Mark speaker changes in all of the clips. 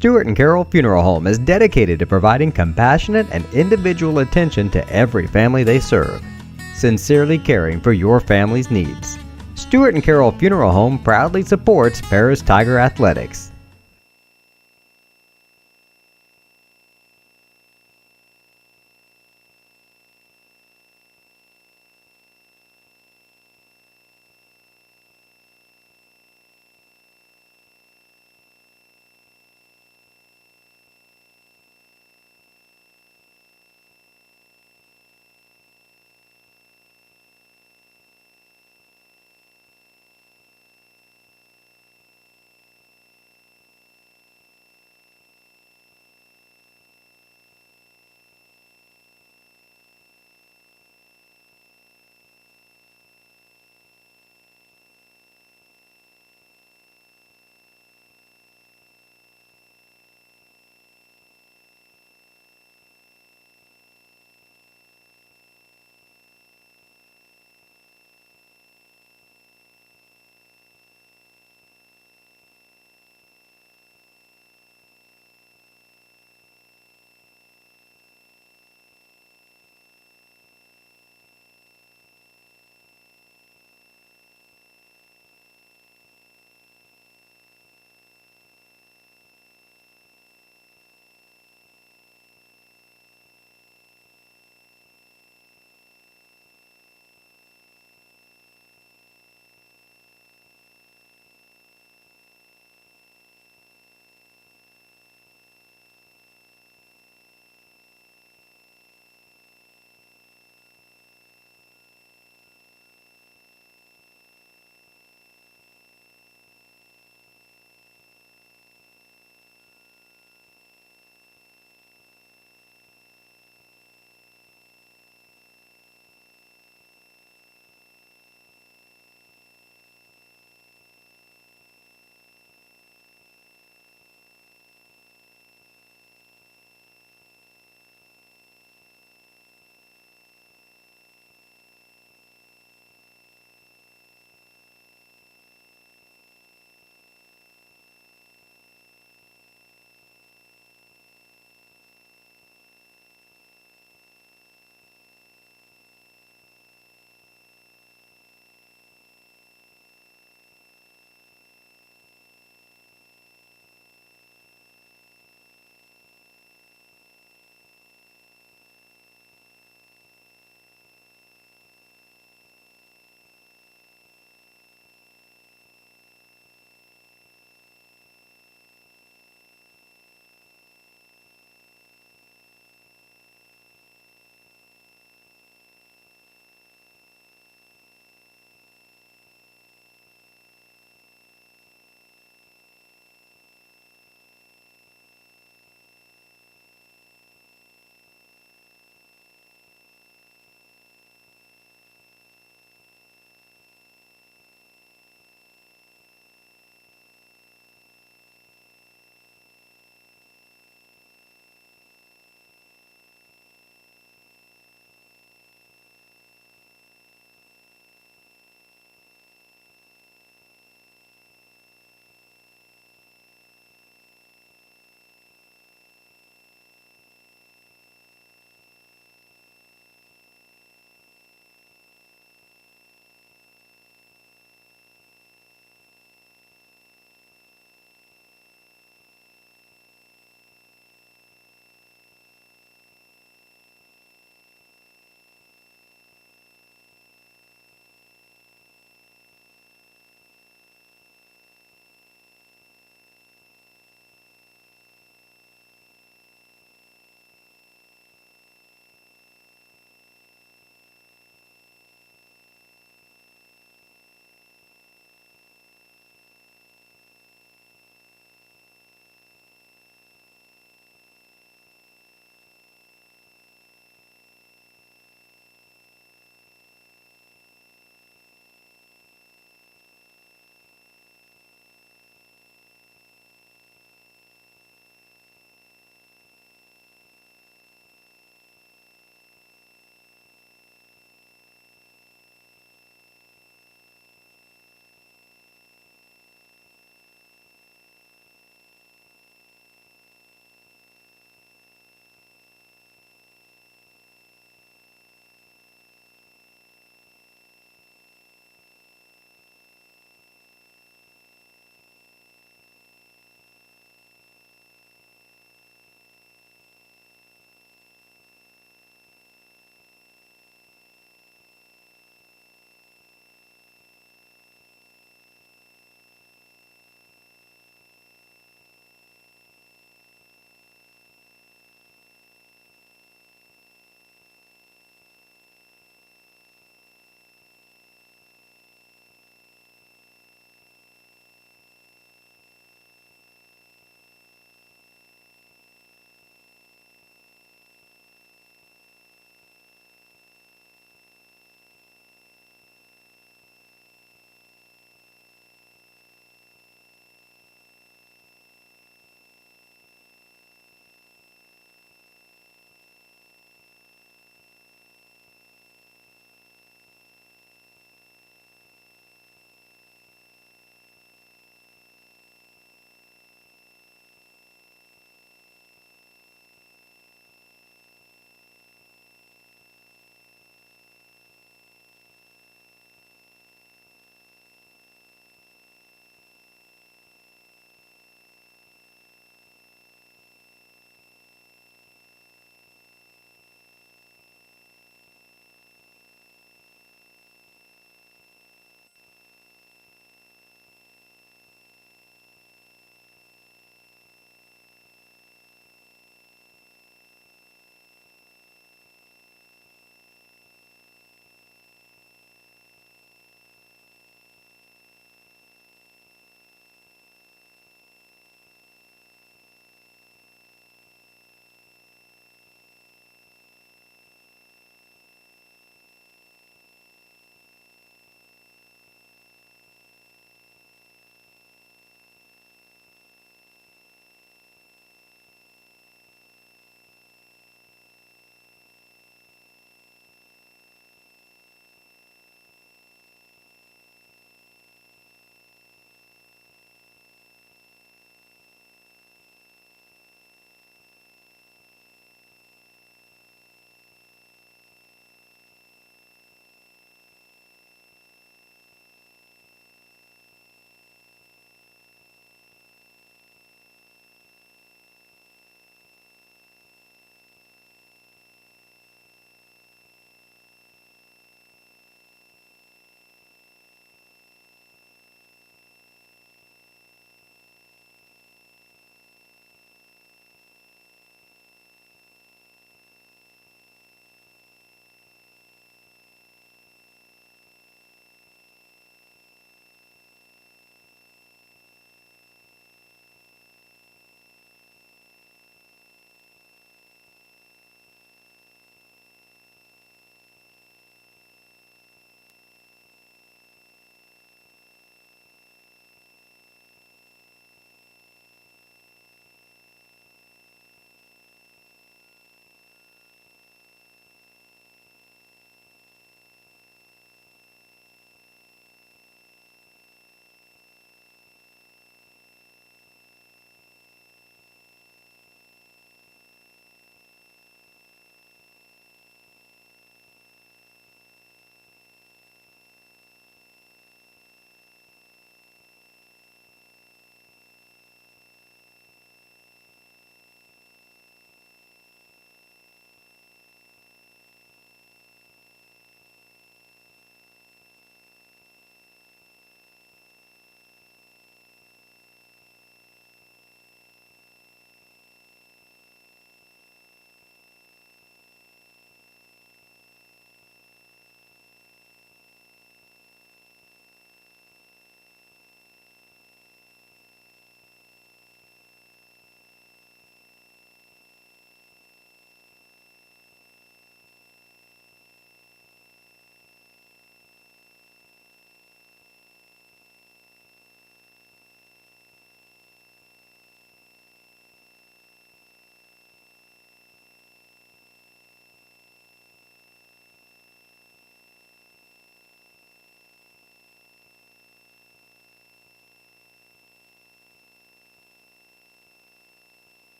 Speaker 1: Stewart and Carroll Funeral Home is dedicated to providing compassionate and individual attention to every family they serve, sincerely caring for your family's needs. Stewart and Carroll Funeral Home proudly supports Paris Tiger Athletics.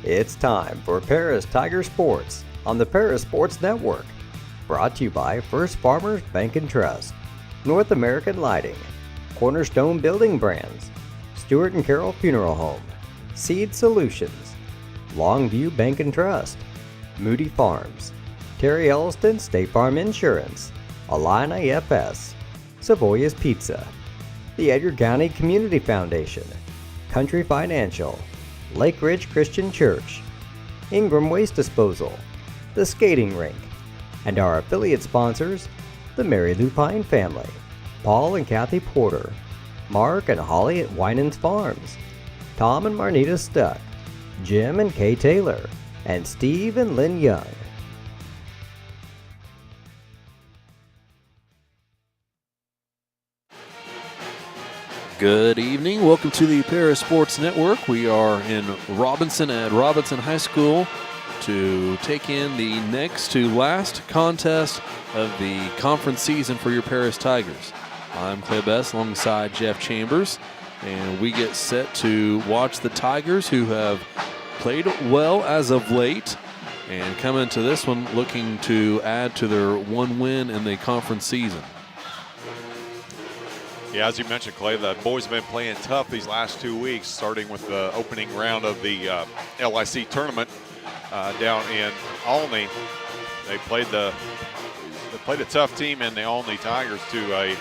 Speaker 1: It's time for Paris Tiger Sports on the Paris Sports Network. Brought to you by First Farmers Bank and Trust, North American Lighting, Cornerstone Building Brands, Stewart & Carroll Funeral Home, Seed Solutions, Longview Bank and Trust, Moody Farms, Terry Elliston State Farm Insurance, Illini FS, Savoya's Pizza, the Edgar County Community Foundation, Country Financial, Lake Ridge Christian Church, Ingram Waste Disposal, the Skating Rink, and our affiliate sponsors, the Mary Lou Pine family, Paul and Kathy Porter, Mark and Holly at Winans Farms, Tom and Marnita Stuck, Jim and Kay Taylor, and Steve and Lynn Young.
Speaker 2: Good evening. Welcome to the Paris Sports Network. We are in Robinson at Robinson High School to take in the next to last contest of the conference season for your Paris Tigers. I'm Clay Best alongside Jeff Chambers, and we get set to watch the Tigers, who have played well as of late and come into this one looking to add to their one win in the conference season.
Speaker 3: Yeah, as you mentioned, Clay, the boys have been playing tough these last 2 weeks, starting with the opening round of the LIC tournament down in Olney. They played a tough team in the Olney Tigers to a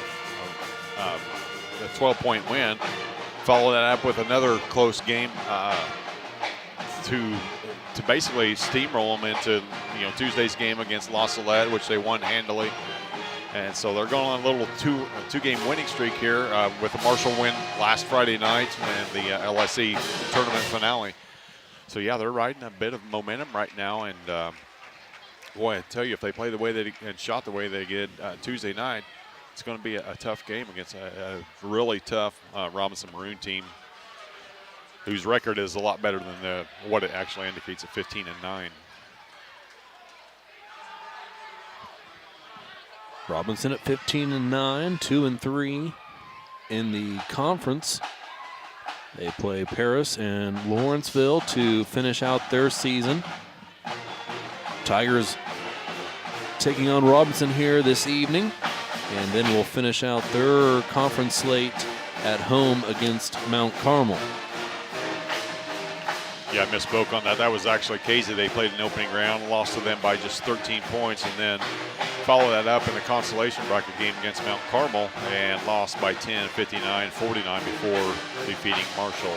Speaker 3: 12-point win. Follow that up with another close game to basically steamroll them into Tuesday's game against La Salette, which they won handily. And so they're going on a little two-game winning streak here with a Marshall win last Friday night and the LIC tournament finale. So, yeah, they're riding a bit of momentum right now. And, boy, I tell you, if they play the way they and shot the way they did Tuesday night, it's going to be a tough game against a really tough Robinson Maroon team whose record is a lot better than what it actually indicates at 15-9.
Speaker 2: Robinson at 15-9, 2-3 in the conference. They play Paris and Lawrenceville to finish out their season. Tigers taking on Robinson here this evening, and then we'll finish out their conference slate at home against Mount Carmel.
Speaker 3: Yeah, I misspoke on that. That was actually Casey. They played an opening round, lost to them by just 13 points, and then follow that up in the consolation bracket game against Mount Carmel and lost by 10, 59-49 before defeating Marshall.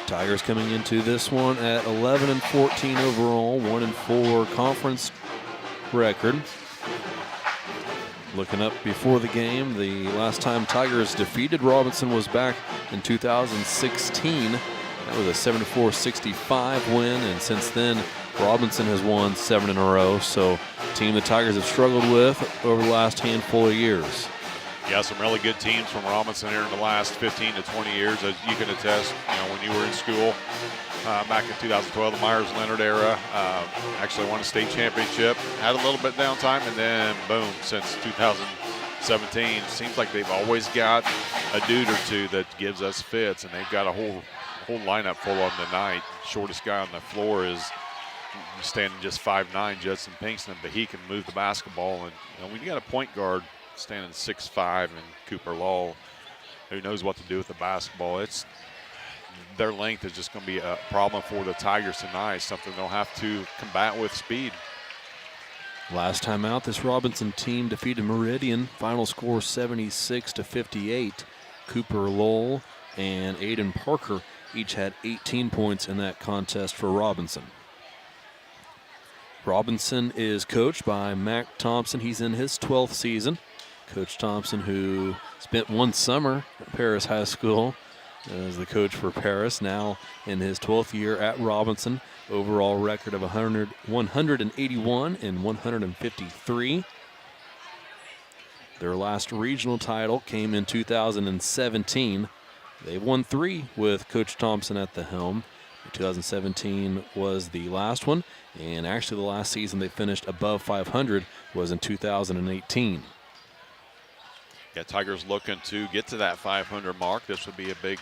Speaker 2: Tigers coming into this one at 11-14 overall, 1-4 conference record. Looking up before the game, the last time Tigers defeated Robinson was back in 2016. That was a 74-65 win, and since then, Robinson has won 7 in a row. So, a team the Tigers have struggled with over the last handful of years.
Speaker 3: Yeah, some really good teams from Robinson here in the last 15 to 20 years, as you can attest. When you were in school back in 2012, the Myers-Leonard era, actually won a state championship, had a little bit downtime, and then boom, since 2017, seems like they've always got a dude or two that gives us fits, and they've got a whole lineup full on tonight. Shortest guy on the floor is standing just 5'9", Judson Pinkston, but he can move the basketball. And when you got a point guard standing 6'5", and Cooper Lull, who knows what to do with the basketball, their length is just going to be a problem for the Tigers tonight, something they'll have to combat with speed.
Speaker 2: Last time out, this Robinson team defeated Meridian. Final score 76-58. Cooper Lull and Aiden Parker each had 18 points in that contest for Robinson. Robinson is coached by Mac Thompson. He's in his 12th season. Coach Thompson, who spent one summer at Paris High School as the coach for Paris, now in his 12th year at Robinson. Overall record of 181 and 153. Their last regional title came in 2017. They won 3 with Coach Thompson at the helm. 2017 was the last one, and actually the last season they finished above 500 was in 2018.
Speaker 3: Yeah, Tigers looking to get to that 500 mark. This would be a big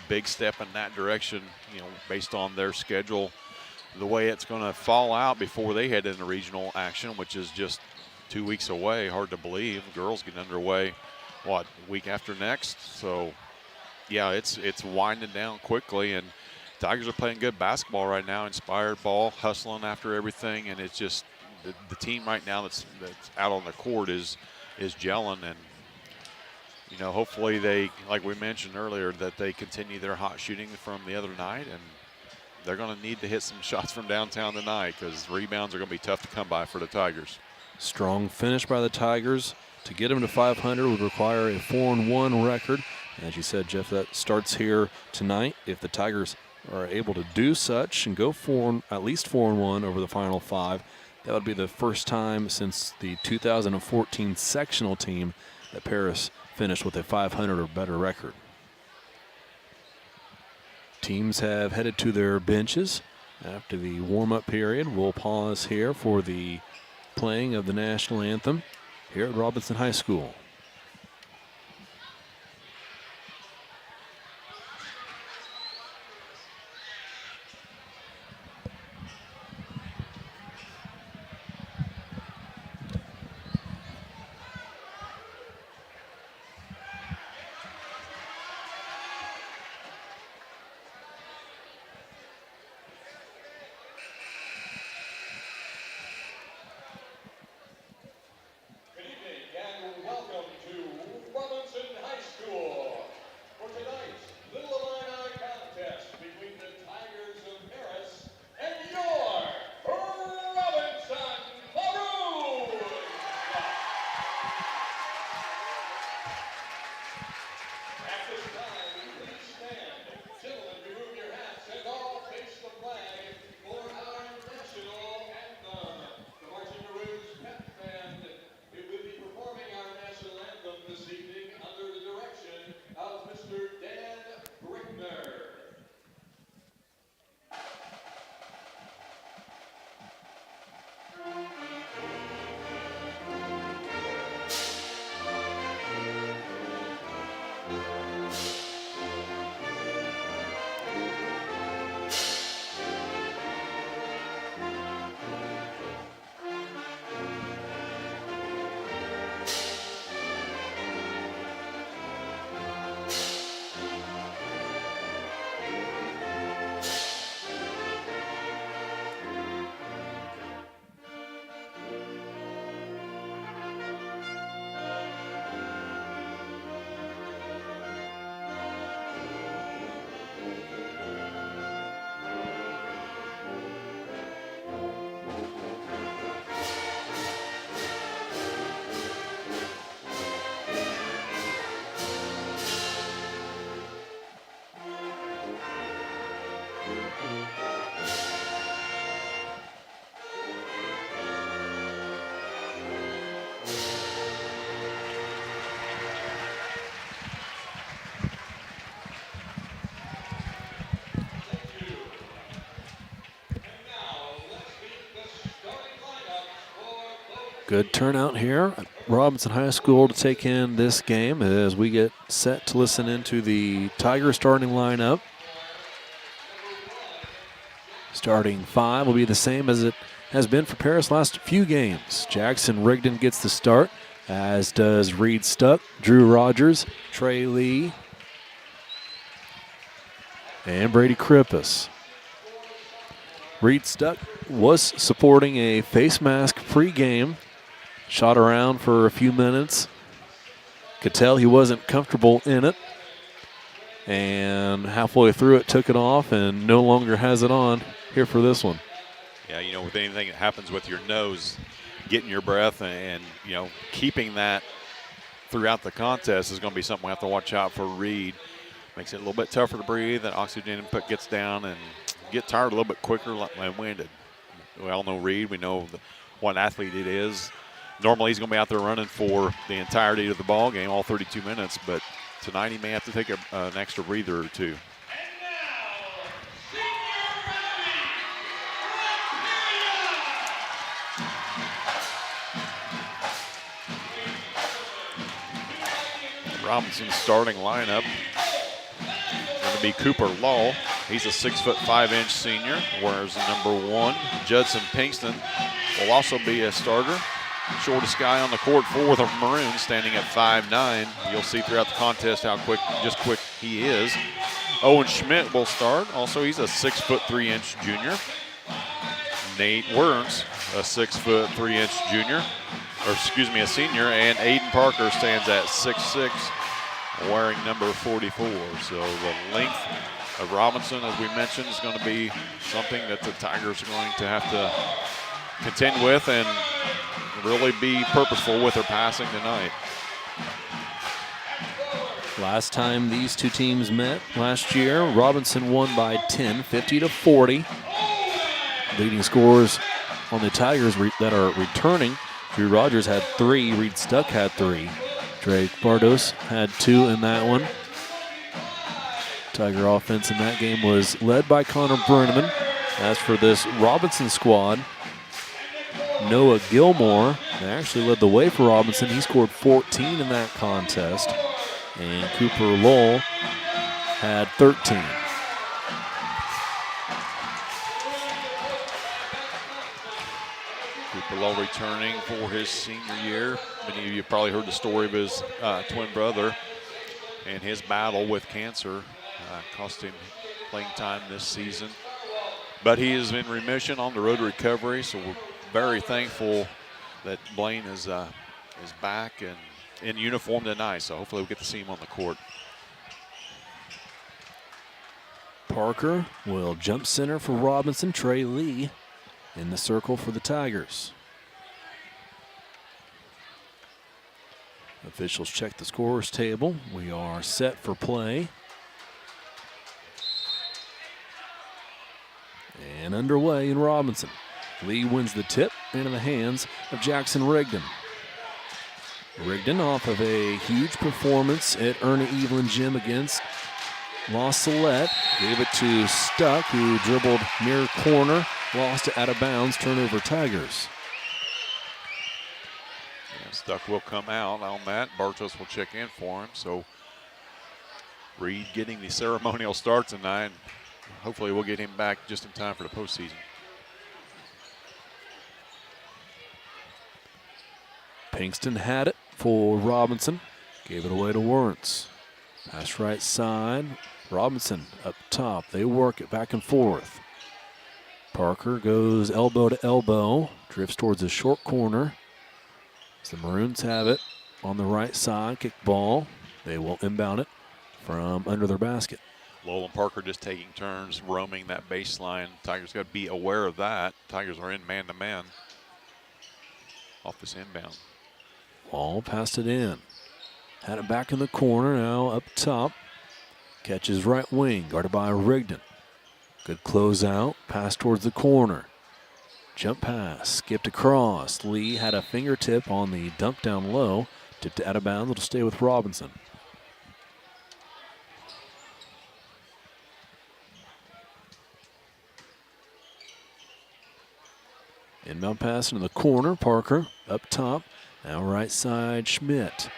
Speaker 3: big step in that direction, based on their schedule, the way it's going to fall out before they head into regional action, which is just 2 weeks away. Hard to believe. Girls get underway, week after next? So, yeah, it's winding down quickly, and Tigers are playing good basketball right now, inspired ball, hustling after everything, and it's just the team right now that's out on the court is gelling, and hopefully they, like we mentioned earlier, that they continue their hot shooting from the other night, and they're going to need to hit some shots from downtown tonight because rebounds are going to be tough to come by for the Tigers.
Speaker 2: Strong finish by the Tigers. To get them to 500 would require a 4-1 record. As you said, Jeff, that starts here tonight. If the Tigers are able to do such and go at least 4-1 over the final 5, that would be the first time since the 2014 sectional team that Paris finished with a 500 or better record. Teams have headed to their benches after the warm-up period. We'll pause here for the playing of the national anthem here at Robinson High School. Good turnout here at Robinson High School to take in this game as we get set to listen into the Tiger starting lineup. Starting 5 will be the same as it has been for Paris last few games. Jackson Rigdon gets the start, as does Reed Stuck, Drew Rogers, Trey Lee, and Brady Krippus. Reed Stuck was supporting a face mask pregame. Shot around for a few minutes. Could tell he wasn't comfortable in it. And halfway through it, took it off and no longer has it on here for this one.
Speaker 3: Yeah, with anything that happens with your nose, getting your breath and keeping that throughout the contest is going to be something we have to watch out for Reed. Makes it a little bit tougher to breathe. That oxygen input gets down and get tired a little bit quicker and winded. We all know Reed. We know what athlete it is. Normally he's going to be out there running for the entirety of the ball game, all 32 minutes, but tonight he may have to take an extra breather or two. Robinson's starting lineup. Going to be Cooper Lull. He's a 6'5" senior, whereas number 1, Judson Pinkston, will also be a starter. Shortest guy on the court for the Maroons, standing at 5'9". You'll see throughout the contest how quick he is. Owen Schmidt will start. Also, he's a 6'3" junior. Nate Werns, a 6'3" junior, a senior, and Aiden Parker stands at 6'6", wearing number 44. So the length of Robinson, as we mentioned, is going to be something that the Tigers are going to have to contend with and really be purposeful with their passing tonight.
Speaker 2: Last time these two teams met last year, Robinson won by 10, 50-40. Leading scorers on the Tigers that are returning: Drew Rogers had 3, Reed Stuck had 3, Drake Bardos had 2 in that one. Tiger offense in that game was led by Connor Brenneman. As for this Robinson squad, Noah Gilmore actually led the way for Robinson. He scored 14 in that contest. And Cooper Lull had 13.
Speaker 3: Cooper Lull returning for his senior year. Many of you probably heard the story of his twin brother and his battle with cancer. Cost him playing time this season. But he is in remission, on the road to recovery, so we're very thankful that Blaine is back and in uniform tonight, so hopefully we'll get to see him on the court.
Speaker 2: Parker will jump center for Robinson. Trey Lee in the circle for the Tigers. Officials check the scorers table. We are set for play. And underway in Robinson. Lee wins the tip into the hands of Jackson Rigdon. Rigdon, off of a huge performance at Ernie Evelyn Gym against La Salette, gave it to Stuck, who dribbled near corner, lost it out of bounds, turnover Tigers.
Speaker 3: Yeah, Stuck will come out on that. Bartos will check in for him. So Reed getting the ceremonial start tonight. Hopefully we'll get him back just in time for the postseason.
Speaker 2: Pinkston had it for Robinson. Gave it away to Werntz. Pass right side. Robinson up top. They work it back and forth. Parker goes elbow to elbow. Drifts towards the short corner. As the Maroons have it on the right side. Kick ball. They will inbound it from under their basket.
Speaker 3: Lowell and Parker just taking turns roaming that baseline. Tigers got to be aware of that. Tigers are in man-to-man off this inbound.
Speaker 2: Ball passed it in. Had it back in the corner, now up top. Catches right wing, guarded by Rigdon. Good closeout, pass towards the corner. Jump pass, skipped across. Lee had a fingertip on the dump down low. Tipped it out of bounds, it'll stay with Robinson. Inbound pass into the corner, Parker up top. Now right side, Schmidt.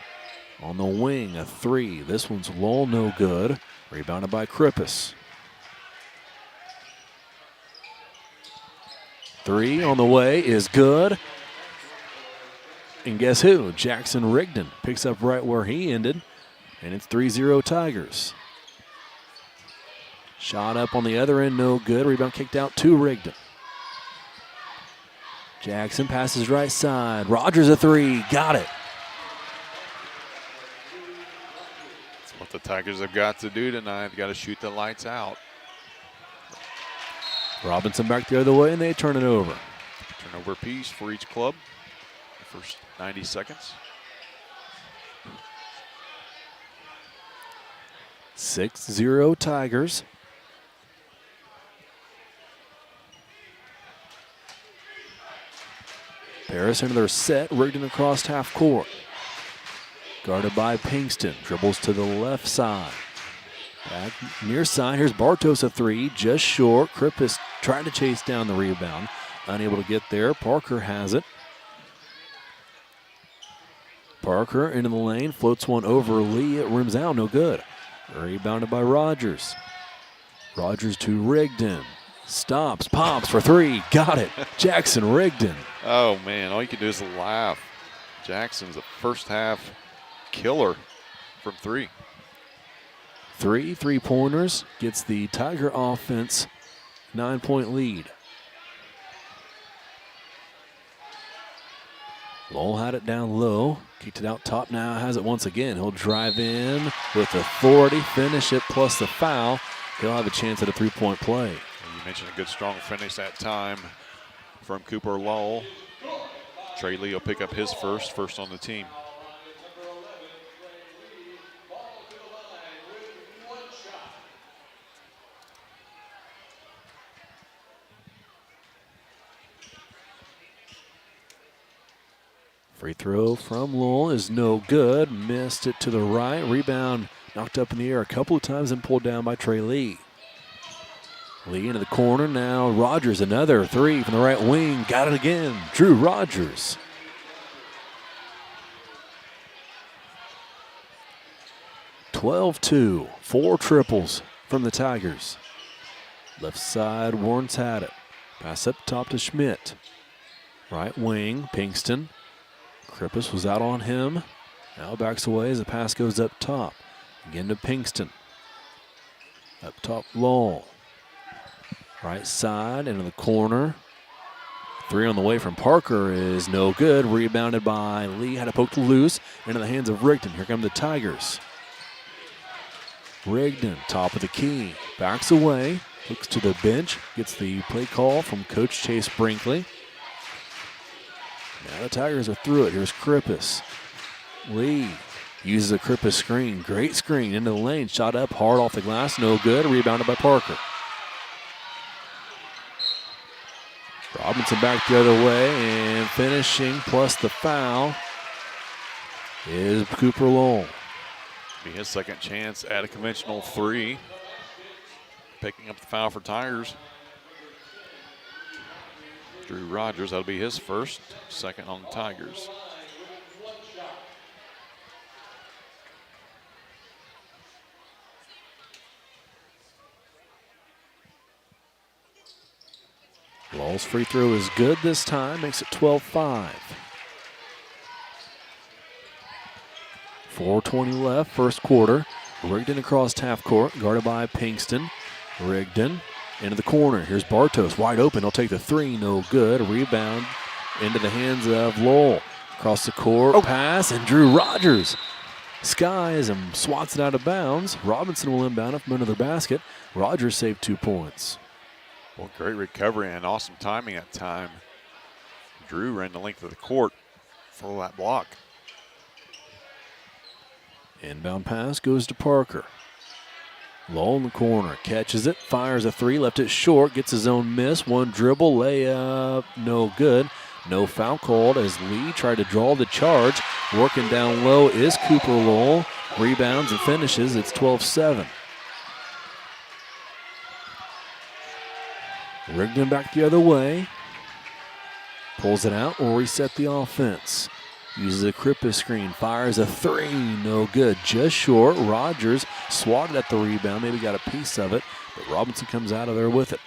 Speaker 2: On the wing, a 3. This one's low, no good. Rebounded by Krippus. 3 on the way is good. And guess who? Jackson Rigdon picks up right where he ended. And it's 3-0 Tigers. Shot up on the other end, no good. Rebound kicked out to Rigdon. Jackson passes right side. Rogers a 3. Got it.
Speaker 3: That's what the Tigers have got to do tonight. They've got to shoot the lights out.
Speaker 2: Robinson back the other way, and they turn it over.
Speaker 3: Turnover piece for each club. The first 90 seconds.
Speaker 2: 6-0 Tigers. Paris into their set, Rigdon across half court. Guarded by Pinkston, dribbles to the left side. Back near side, here's Bartos a 3, just short. Krippus trying to chase down the rebound, unable to get there. Parker has it. Parker into the lane, floats one over Lee, it rims out, no good. Rebounded by Rogers. Rogers to Rigdon. Stops, pops for three. Got it. Jackson Rigdon.
Speaker 3: Oh, man, all you can do is laugh. Jackson's a first half killer from three.
Speaker 2: 3 3-pointers. Gets the Tiger offense 9-point lead. Lowell had it down low. Kicked it out top now. Has it once again. He'll drive in with authority. Finish it plus the foul. He'll have a chance at a 3-point play.
Speaker 3: And you mentioned a good strong finish that time from Cooper Lowell. Trey Lee will pick up his first on the team.
Speaker 2: Free throw from Lowell is no good. Missed it to the right. Rebound knocked up in the air a couple of times and pulled down by Trey Lee. Lee into the corner now. Rogers, another three from the right wing. Got it again. Drew Rogers. (12-2). 4 triples from the Tigers. Left side, Warren's had it. Pass up top to Schmidt. Right wing, Pinkston. Krippus was out on him. Now backs away as the pass goes up top. Again to Pinkston. Up top, Lowell. Right side, into the corner. 3 on the way from Parker is no good. Rebounded by Lee. Had it poked loose. Into the hands of Rigdon. Here come the Tigers. Rigdon, top of the key. Backs away. Looks to the bench. Gets the play call from Coach Chase Brinkley. Now the Tigers are through it. Here's Krippus. Lee uses a Krippus screen. Great screen into the lane. Shot up hard off the glass. No good. Rebounded by Parker. Robinson back the other way, and finishing plus the foul is Cooper Lowell.
Speaker 3: Be his second chance at a conventional three. Picking up the foul for Tigers. Drew Rogers, that'll be his first, second on the Tigers.
Speaker 2: Lowell's free throw is good this time, makes it 12-5. 4:20 left, first quarter. Rigdon across half court, guarded by Pinkston. Rigdon into the corner. Here's Bartos, wide open. He'll take the three, no good. Rebound into the hands of Lowell. Across the court, pass, and Drew Rogers skies and swats it out of bounds. Robinson will inbound it from under the basket. Rogers saved 2 points.
Speaker 3: Well, great recovery and awesome timing at time. Drew ran the length of the court for that block.
Speaker 2: Inbound pass goes to Parker. Lowell in the corner, catches it, fires a three, left it short, gets his own miss. One dribble, layup, no good. No foul called as Lee tried to draw the charge. Working down low is Cooper Lowell. Rebounds and finishes. It's 12-7. Rigdon back the other way. Pulls it out, will reset the offense. Uses a Krippus screen, fires a three, no good. Just short. Rogers swatted at the rebound, maybe got a piece of it, but Robinson comes out of there with it.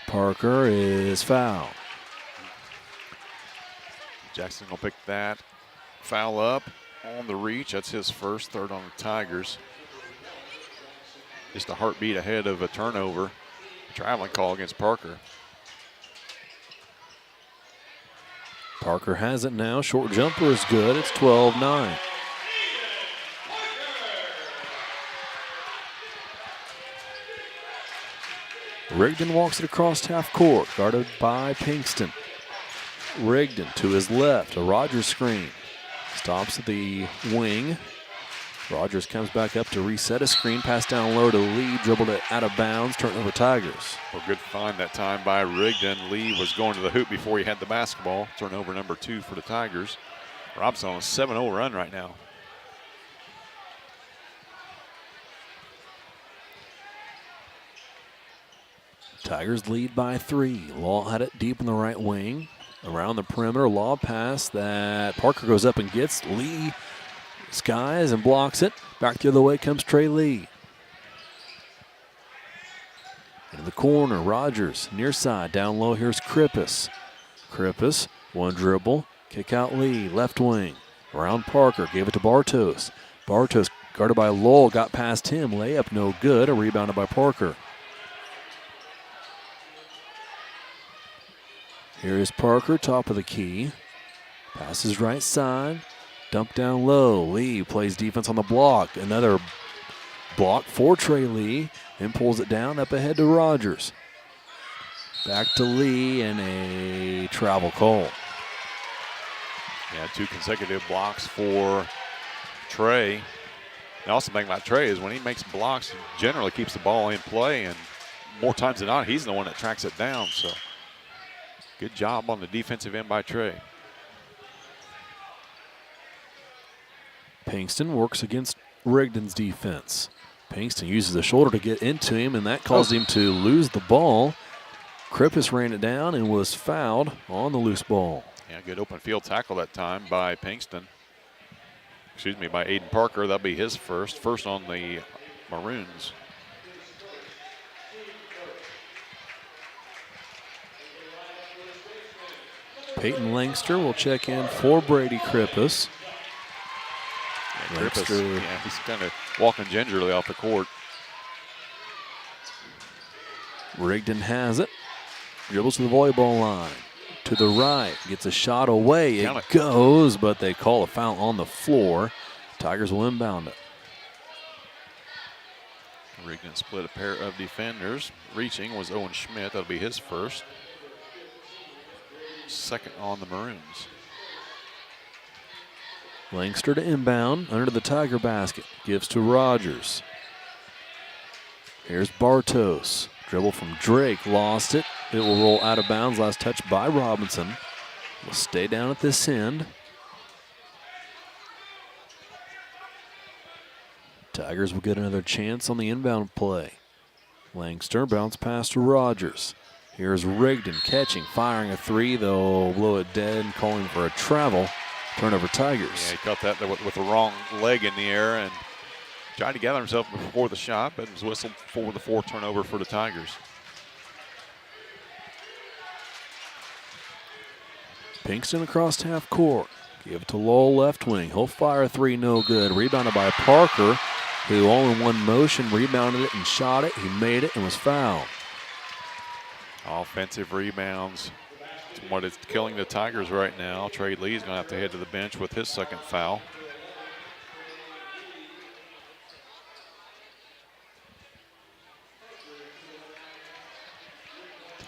Speaker 2: Parker is fouled.
Speaker 3: Jackson will pick that foul up on the reach. That's his first, third on the Tigers. Just a heartbeat ahead of a turnover. Traveling call against Parker.
Speaker 2: Parker has it now. Short jumper is good. It's 12-9. Rigdon walks it across half court, guarded by Pinkston. Rigdon to his left, a Rogers screen. Stops at the wing. Rogers comes back up to reset a screen, pass down low to Lee, dribbled it out of bounds, turnover Tigers.
Speaker 3: Well, good find that time by Rigdon. Lee was going to the hoop before he had the basketball. Turnover number 2 for the Tigers. Robinson on a 7-0 run right now.
Speaker 2: Tigers lead by 3. Law had it deep in the right wing. Around the perimeter, Law pass that Parker goes up and gets. Lee skies and blocks it. Back the other way comes Trey Lee. In the corner, Rogers, near side, down low, here's Krippus. Krippus, one dribble, kick out Lee, left wing. Around Parker, gave it to Bartos. Bartos guarded by Lowell, got past him, layup no good, rebounded by Parker. Here is Parker, top of the key. Passes right side, dump down low. Lee plays defense on the block. Another block for Trey Lee, and pulls it down up ahead to Rogers. Back to Lee and a travel call.
Speaker 3: Yeah, 2 consecutive blocks for Trey. The awesome thing about Trey is when he makes blocks, he generally keeps the ball in play, and more times than not, he's the one that tracks it down. So good job on the defensive end by Trey.
Speaker 2: Pinkston works against Rigdon's defense. Pinkston uses the shoulder to get into him, and that caused him to lose the ball. Krippus ran it down and was fouled on the loose ball.
Speaker 3: Yeah, good open field tackle that time by Pinkston. Excuse me, by Aiden Parker. That'll be his first on the Maroons.
Speaker 2: Peyton Langster will check in for Brady Krippus.
Speaker 3: Yeah, Krippus, he's kind of walking gingerly off the court.
Speaker 2: Rigdon has it. Dribbles to the volleyball line. To the right. Gets a shot away. It goes, but they call a foul on the floor. Tigers will inbound it.
Speaker 3: Rigdon split a pair of defenders. Reaching was Owen Schmidt. That'll be his first. Second on the Maroons.
Speaker 2: Langster to inbound under the Tiger basket. Gives to Rogers. Here's Bartos. Dribble from Drake. Lost it. It will roll out of bounds. Last touch by Robinson. Will stay down at this end. Tigers will get another chance on the inbound play. Langster bounce pass to Rogers. Here's Rigdon catching, firing a three. They'll blow it dead and calling for a travel. Turnover Tigers.
Speaker 3: Yeah, he caught that with the wrong leg in the air and tried to gather himself before the shot, but was whistled for the 4th turnover for the Tigers.
Speaker 2: Pinkston across half court. Give it to Lowell, left wing. He'll fire a three, no good. Rebounded by Parker, who all in one motion rebounded it and shot it. He made it and was fouled.
Speaker 3: Offensive rebounds. It's what is killing the Tigers right now. Trey Lee's going to have to head to the bench with his 2nd foul.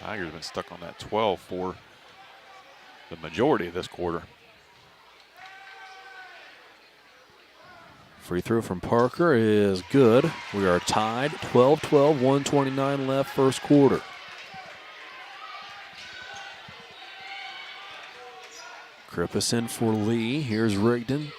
Speaker 3: Tigers have been stuck on that 12 for the majority of this quarter.
Speaker 2: Free throw from Parker is good. We are tied 12-12, 1:29 left first quarter. Krippus in for Lee. Here's Rigdon.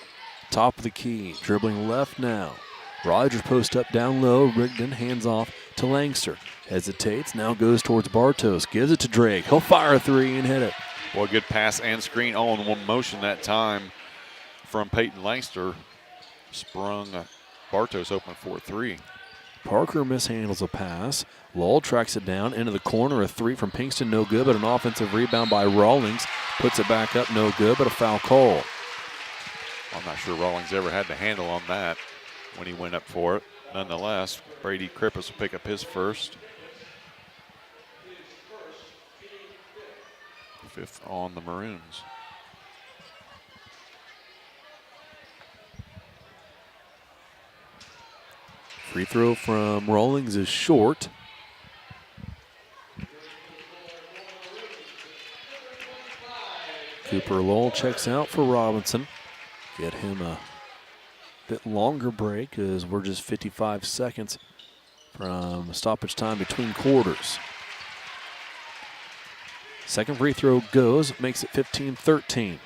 Speaker 2: Top of the key. Dribbling left now. Rogers post up down low. Rigdon hands off to Langster. Hesitates. Now goes towards Bartos. Gives it to Drake. He'll fire a three and hit it.
Speaker 3: Boy, good pass and screen all in one motion that time from Peyton Langster. Sprung Bartos open for a three.
Speaker 2: Parker mishandles a pass. Lowell tracks it down into the corner. A three from Pinkston, no good, but an offensive rebound by Rawlings. Puts it back up, no good, but a foul call.
Speaker 3: I'm not sure Rawlings ever had the handle on that when he went up for it. Nonetheless, Brady Krippus will pick up his first. 5th on the Maroons.
Speaker 2: Free throw from Rawlings is short. Cooper Lowell checks out for Robinson. Get him a bit longer break as we're just 55 seconds from stoppage time between quarters. Second free throw goes, makes it 15-13.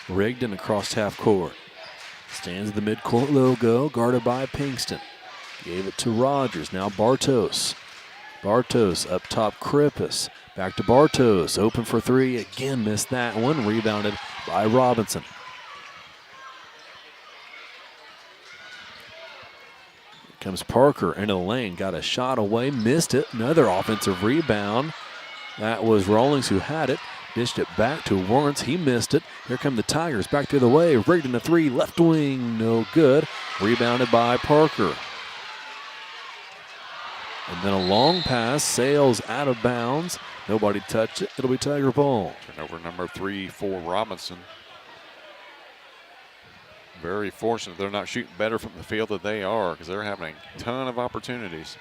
Speaker 2: Rigdon across half court. Stands at the midcourt logo, guarded by Pinkston. Gave it to Rogers, now Bartos. Bartos up top, Krippus. Back to Bartos, open for three, again missed that one, rebounded by Robinson. Comes Parker into the lane, got a shot away, missed it. Another offensive rebound. That was Rawlings who had it. Dished it back to Lawrence. He missed it. Here come the Tigers back the other way. Rigdon a three, left wing, no good. Rebounded by Parker. And then a long pass, sails out of bounds. Nobody touched it. It'll be Tiger ball.
Speaker 3: Turnover number 3 for Robinson. Very fortunate they're not shooting better from the field than they are, because they're having a ton of opportunities.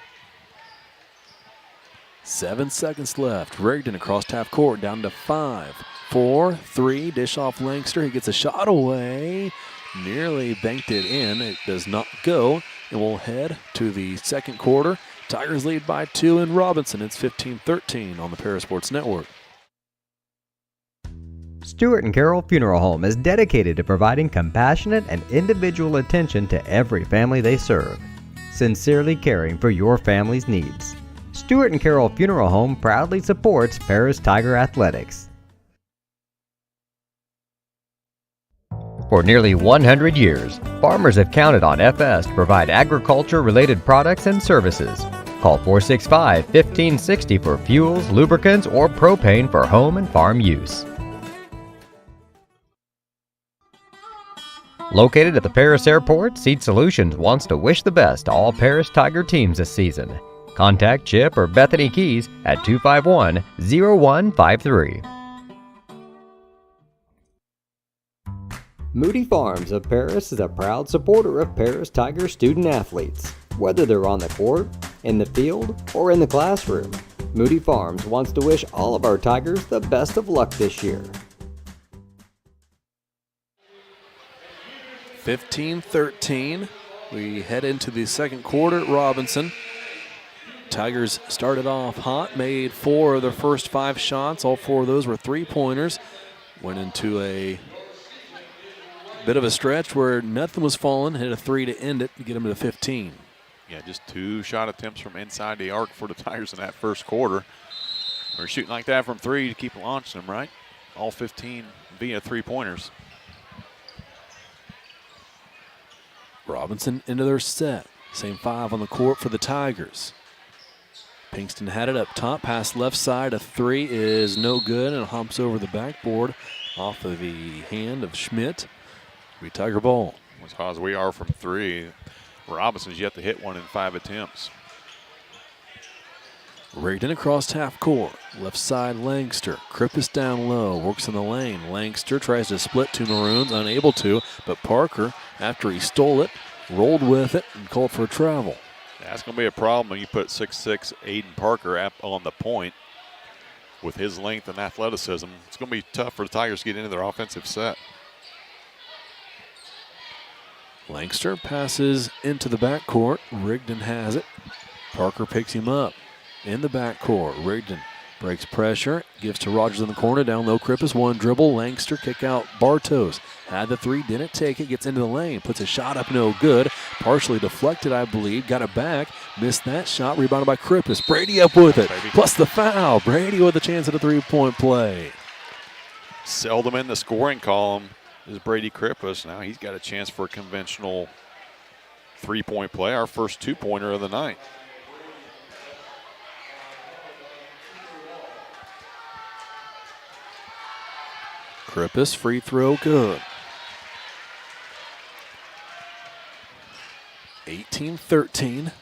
Speaker 2: 7 seconds left. Rigdon across half court, down to 5, 4, 3. Dish off Langster. He gets a shot away. Nearly banked it in. It does not go. And we'll head to the second quarter. Tigers lead by 2 in Robinson. It's 15-13 on the Parasports Network.
Speaker 1: Stewart and Carroll Funeral Home is dedicated to providing compassionate and individual attention to every family they serve, sincerely caring for your family's needs. Stewart and Carroll Funeral Home proudly supports Paris Tiger Athletics. For nearly 100 years, farmers have counted on FS to provide agriculture-related products and services. Call 465-1560 for fuels, lubricants, or propane for home and farm use. Located at the Paris Airport, Seed Solutions wants to wish the best to all Paris Tiger teams this season. Contact Chip or Bethany Keys at 251-0153. Moody Farms of Paris is a proud supporter of Paris Tiger student athletes. Whether they're on the court, in the field, or in the classroom, Moody Farms wants to wish all of our Tigers the best of luck this year.
Speaker 2: 15-13. We head into the second quarter at Robinson. Tigers started off hot, made 4 of their first 5 shots. All 4 of those were three-pointers. Went into a bit of a stretch where nothing was falling. Hit a 3 to end it to get them to the 15.
Speaker 3: Yeah, just 2 shot attempts from inside the arc for the Tigers in that first quarter. They're shooting like that from 3 to keep launching them, right? All 15 via three-pointers.
Speaker 2: Robinson into their set. Same 5 on the court for the Tigers. Pinkston had it up top, pass left side. A 3 is no good and humps over the backboard off of the hand of Schmidt. It'll be Tiger ball.
Speaker 3: As high as we are from 3, Robinson's yet to hit 1 in 5 attempts.
Speaker 2: Rigdon across half court. Left side Langster. Krippus down low. Works in the lane. Langster tries to split to Maroons. Unable to. But Parker, after he stole it, rolled with it and called for a travel.
Speaker 3: That's going to be a problem when you put 6'6" Aiden Parker up on the point. With his length and athleticism, it's going to be tough for the Tigers to get into their offensive set.
Speaker 2: Langster passes into the backcourt. Rigdon has it. Parker picks him up. In the backcourt, Rigdon breaks pressure, gives to Rogers in the corner, down low, Krippus, 1 dribble, Langster, kick out, Bartos, had the 3, didn't take it, gets into the lane, puts a shot up, no good, partially deflected, I believe, got it back, missed that shot, rebounded by Krippus, Brady up with it, plus the foul, Brady with a chance at a 3-point play.
Speaker 3: Seldom in the scoring column is Brady Krippus. Now he's got a chance for a conventional 3-point play, our first 2-pointer of the night.
Speaker 2: Krippus, free throw, good. 18-13.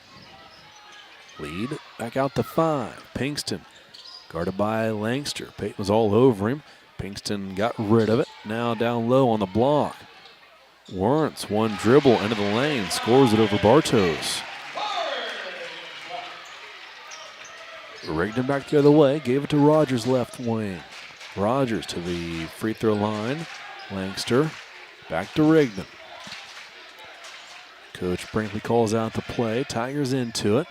Speaker 2: Lead back out to 5. Pinkston guarded by Langster. Peyton was all over him. Pinkston got rid of it. Now down low on the block. Lawrence, 1 dribble into the lane. Scores it over Bartos. Rigdon back the other way. Gave it to Rogers left wing. Rogers to the free throw line. Langster back to Rigdon. Coach Brinkley calls out the play. Tigers into it.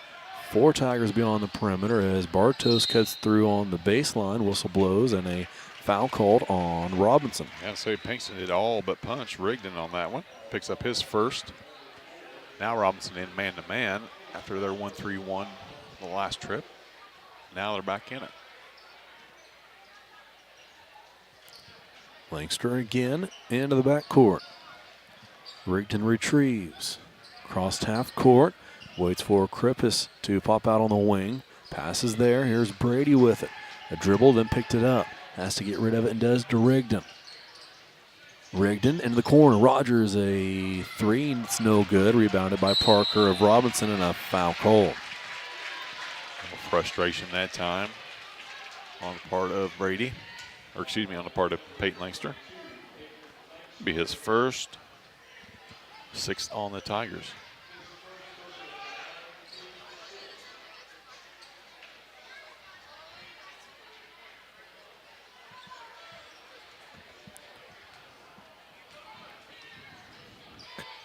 Speaker 2: 4 Tigers beyond the perimeter as Bartos cuts through on the baseline. Whistle blows and a foul called on Robinson.
Speaker 3: Yeah, so Pinkston did all but punch Rigdon on that one. Picks up his first. Now Robinson in man-to-man after their 1-3-1 the last trip. Now they're back in it.
Speaker 2: Langster again into the backcourt. Rigdon retrieves. Crossed half court. Waits for Krippus to pop out on the wing. Passes there. Here's Brady with it. A dribble, then picked it up. Has to get rid of it and does to Rigdon. Rigdon into the corner. Rogers a three. It's no good. Rebounded by Parker of Robinson and a foul call.
Speaker 3: Frustration that time on the part of Brady, or excuse me, on the part of Peyton Langston. Be his first, 6th on the Tigers.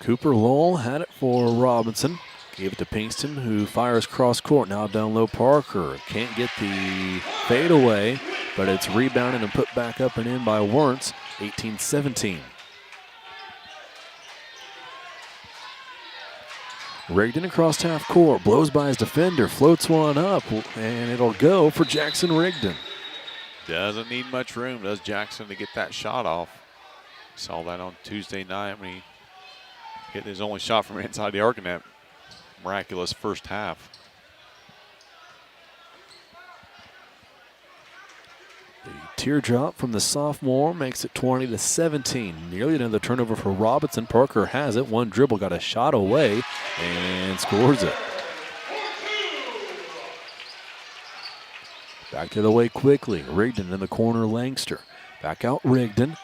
Speaker 2: Cooper Lowell had it for Robinson. Gave it to Pinkston, who fires cross court. Now down low, Parker. Can't get the fadeaway, but it's rebounded and put back up and in by Wentz, 18-17. Rigdon across half court, blows by his defender, floats one up, and it'll go for Jackson Rigdon.
Speaker 3: Doesn't need much room, does Jackson, to get that shot off. Saw that on Tuesday night when he hit his only shot from inside the arc in that miraculous first half.
Speaker 2: The teardrop from the sophomore makes it 20-17. Nearly another turnover for Robinson. Parker has it. One dribble, got a shot away, and scores it. Back the other way quickly. Rigdon in the corner, Langster. Back out Rigdon.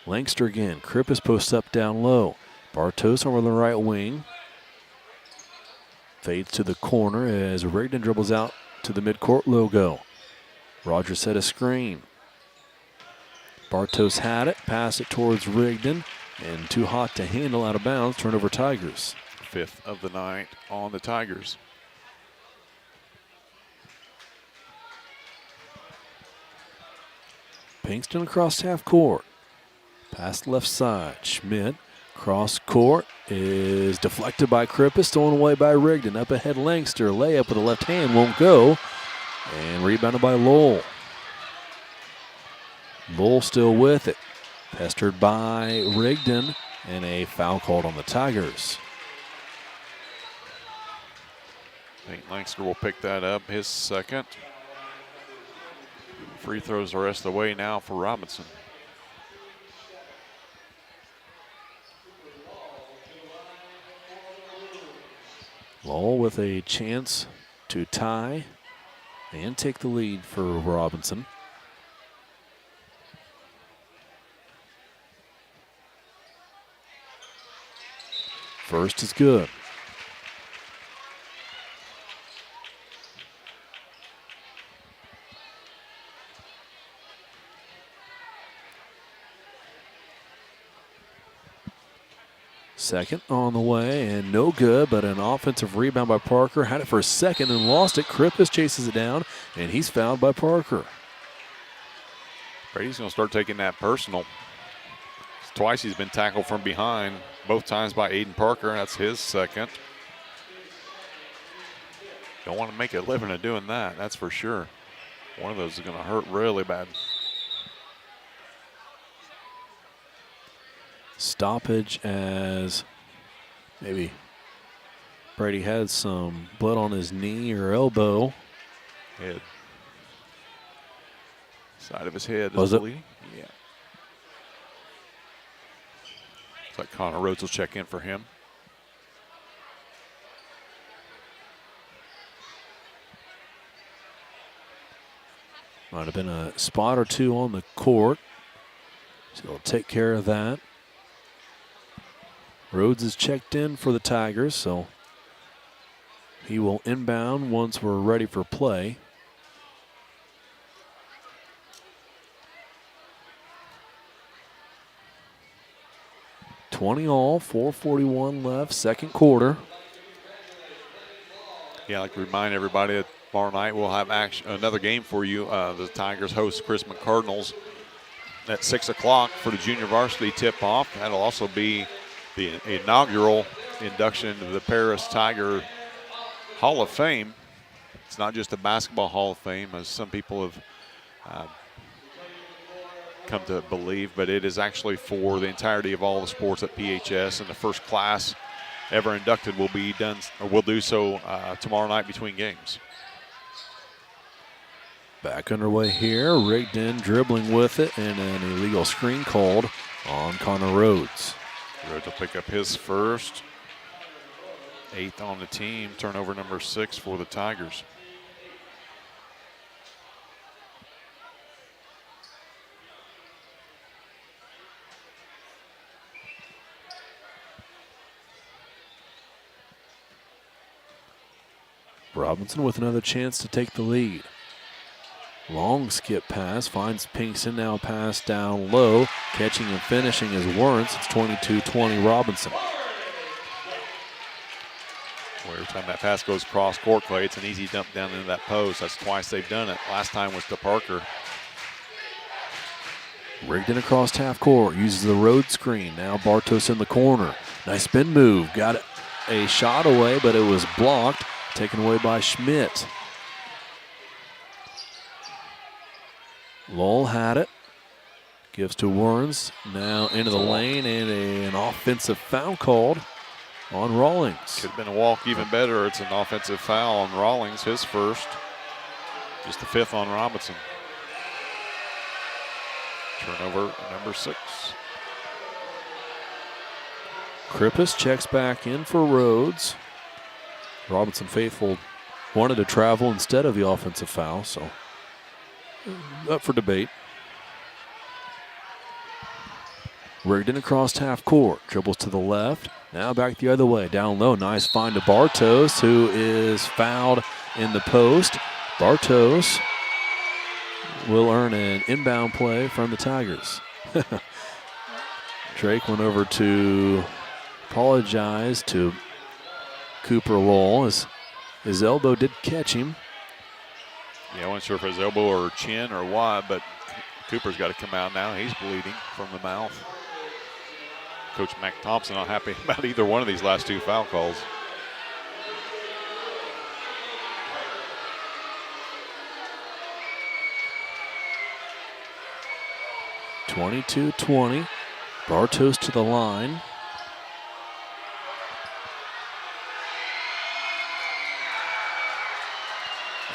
Speaker 2: Langster again. Krippus posts up down low. Bartos over the right wing. Fades to the corner as Rigdon dribbles out to the midcourt logo. Rogers set a screen. Bartos had it, passed it towards Rigdon, and too hot to handle, out of bounds, turnover Tigers.
Speaker 3: 5th of the night on the Tigers.
Speaker 2: Pinkston across half court. Pass left side. Schmidt cross court is deflected by Krippus, stolen away by Rigdon. Up ahead, Langster. Layup with the left hand won't go. And rebounded by Lowell. Lowell still with it. Pestered by Rigdon, and a foul called on the Tigers.
Speaker 3: I think Langster will pick that up, his second. Free throws the rest of the way now for Robinson.
Speaker 2: Lowell with a chance to tie and take the lead for Robinson. First is good. Second on the way, and no good, but an offensive rebound by Parker. Had it for a second and lost it. Krippus chases it down, and he's fouled by Parker.
Speaker 3: Brady's going to start taking that personal. Twice he's been tackled from behind, both times by Aiden Parker. That's his second. Don't want to make a living of doing that, that's for sure. One of those is going to hurt really bad.
Speaker 2: Stoppage as maybe Brady had some blood on his knee or elbow.
Speaker 3: Head. Side of his head
Speaker 2: Was
Speaker 3: is
Speaker 2: it?
Speaker 3: bleeding. Yeah. Looks like Connor Rhodes will check in for him.
Speaker 2: Might have been a spot or two on the court. So he'll take care of that. Rhodes is checked in for the Tigers, so he will inbound once we're ready for play. $20 all, 4:41 left, second quarter.
Speaker 3: Yeah, I'd like to remind everybody that tomorrow night we'll have another game for you. The Tigers host Chrisman Cardinals at 6 o'clock for the junior varsity tip-off. That'll also be the inaugural induction into the Paris Tiger Hall of Fame. It's not just a basketball Hall of Fame, as some people have come to believe, but it is actually for the entirety of all the sports at PHS, and the first class ever inducted will be done, or will do so tomorrow night between games.
Speaker 2: Back underway here. Rigdon dribbling with it, and an illegal screen called on Connor Rhodes.
Speaker 3: Rhodes will pick up his first. 8th on the team. Turnover number 6 for the Tigers.
Speaker 2: Robinson with another chance to take the lead. Long skip pass, finds Pinkston, now pass down low. Catching and finishing is Warrants. It's 22-20 Robinson.
Speaker 3: Every time that pass goes cross court, Clay, it's an easy dump down into that post. That's twice they've done it. Last time was to Parker.
Speaker 2: Rigdon across half court, uses the road screen. Now Bartos in the corner. Nice spin move. Got a shot away, but it was blocked. Taken away by Schmidt. Lowell had it. Gives to Warrens. Now into the lane, and an offensive foul called on Rawlings.
Speaker 3: Could have been a walk, even better. It's an offensive foul on Rawlings, his first. Just the 5th on Robinson. Turnover number 6.
Speaker 2: Krippus checks back in for Rhodes. Robinson faithful wanted to travel instead of the offensive foul, so up for debate. Rigdon across half court, dribbles to the left, now back the other way, down low, nice find to Bartos, who is fouled in the post. Bartos will earn an inbound play from the Tigers. Drake went over to apologize to Cooper Lowell, as his elbow did catch him.
Speaker 3: Yeah, I wasn't sure if his elbow or chin or what, but Cooper's got to come out now. He's bleeding from the mouth. Coach Mac Thompson not happy about either one of these last 2 foul calls.
Speaker 2: (22-20). Bartos to the line.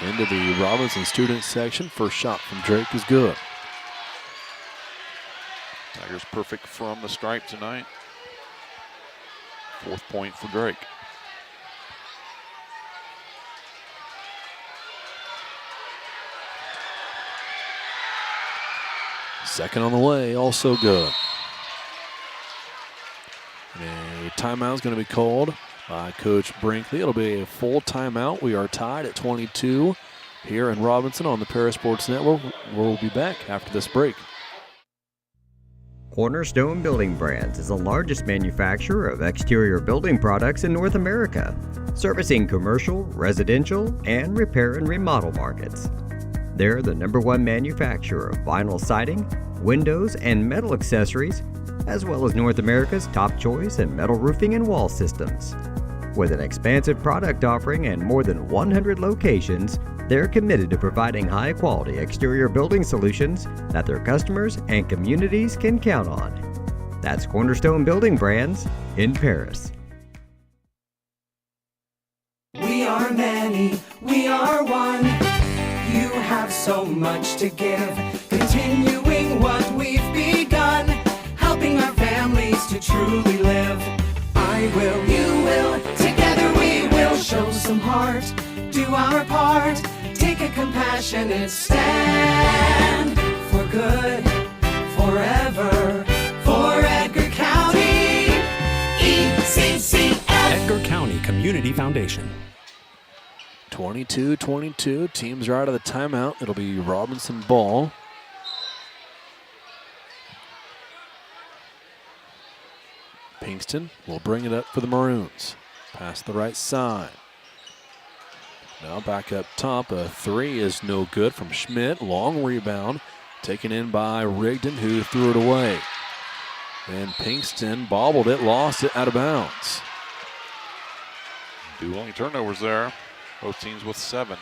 Speaker 2: Into the Robinson student section. First shot from Drake is good.
Speaker 3: Tigers perfect from the stripe tonight. 4th point for Drake.
Speaker 2: Second on the way, also good. And a timeout is going to be called by Coach Brinkley. It'll be a full timeout. We are tied at 22 here in Robinson on the Parasports Network. We'll be back after this break.
Speaker 1: Cornerstone Building Brands is the largest manufacturer of exterior building products in North America, servicing commercial, residential, and repair and remodel markets. They're the #1 manufacturer of vinyl siding, windows, and metal accessories, as well as North America's top choice in metal roofing and wall systems. With an expansive product offering and more than 100 locations, they're committed to providing high-quality exterior building solutions that their customers and communities can count on. That's Cornerstone Building Brands in Paris.
Speaker 4: We are many, we are one. You have so much to give, continuing what we've begun, helping our families to truly live. I will, you will, together we will show some heart, do our part, take a compassionate stand for good, forever, for Edgar County, ECCF.
Speaker 5: Edgar County Community Foundation.
Speaker 2: 22-22, teams are out of the timeout. It'll be Robinson ball. Pinkston will bring it up for the Maroons. Past the right side. Now back up top. A 3 is no good from Schmidt. Long rebound. Taken in by Rigdon, who threw it away. And Pinkston bobbled it, lost it out of bounds.
Speaker 3: 2 only turnovers there. Both teams with 7.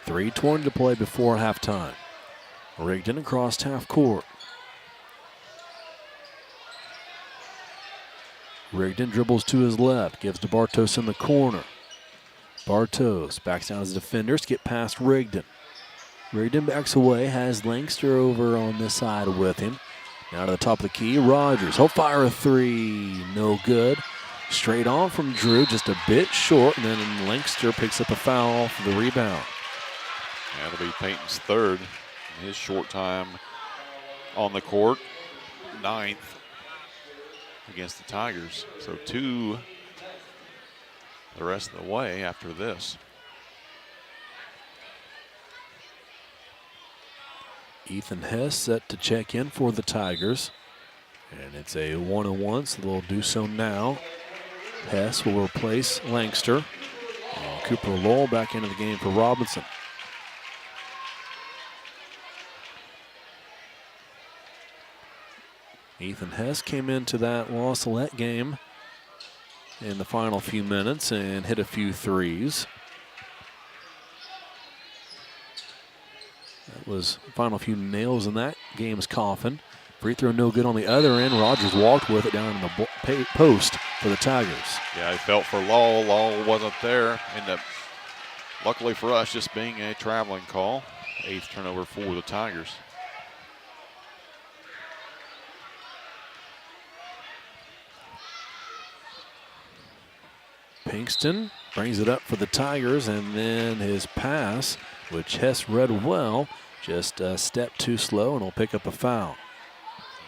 Speaker 2: .320 to play before halftime. Rigdon across half court. Rigdon dribbles to his left, gives to Bartos in the corner. Bartos backs down his defenders, get past Rigdon. Rigdon backs away, has Langster over on this side with him. Now to the top of the key, Rogers. He'll fire a three. No good. Straight on from Drew, just a bit short, and then Langster picks up a foul for the rebound.
Speaker 3: That'll be Peyton's third in his short time on the court. 9th against the Tigers. So 2 the rest of the way after this.
Speaker 2: Ethan Hess set to check in for the Tigers. And it's a 1-on-1, so they'll do so now. Hess will replace Langster. And Cooper Lowell back into the game for Robinson. Ethan Hess came into that La Salette game in the final few minutes and hit a few threes. That was the final few nails in that game's coffin. Free throw no good on the other end. Rogers walked with it down in the post for the Tigers.
Speaker 3: Yeah, he felt for Lowell. Lowell wasn't there. Ended up, luckily for us, just being a traveling call. 8th turnover for the Tigers.
Speaker 2: Pinkston brings it up for the Tigers, and then his pass, which Hess read well, just a step too slow, and he'll pick up a foul.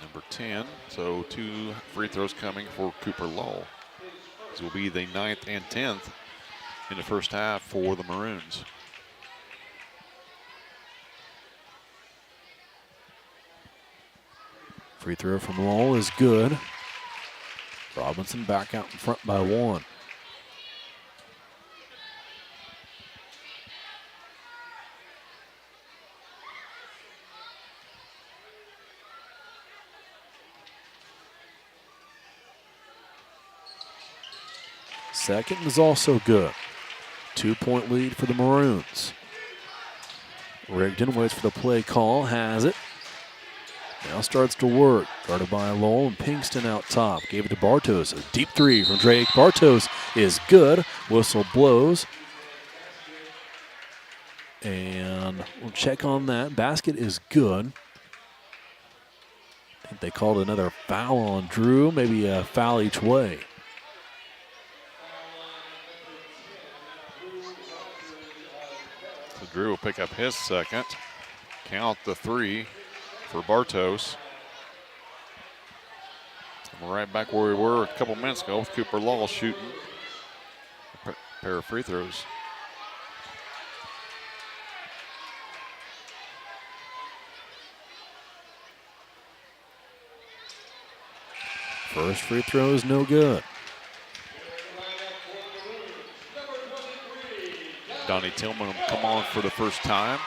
Speaker 3: Number 10, so 2 free throws coming for Cooper Lowell. This will be the 9th and 10th in the first half for the Maroons.
Speaker 2: Free throw from Lowell is good. Robinson back out in front by 1. Second is also good. 2-point lead for the Maroons. Rigdon waits for the play call, has it. Now starts to work. Guarded by Lowell and Pinkston out top. Gave it to Bartos. A deep three from Drake. Bartos is good. Whistle blows. And we'll check on that. Basket is good. I think they called another foul on Drew. Maybe a foul each way.
Speaker 3: Drew will pick up his second. Count the 3 for Bartos. And we're right back where we were a couple minutes ago with Cooper Lowell shooting a pair of free throws.
Speaker 2: First free throw is no good.
Speaker 3: Donnie Tillman will come on for the first time.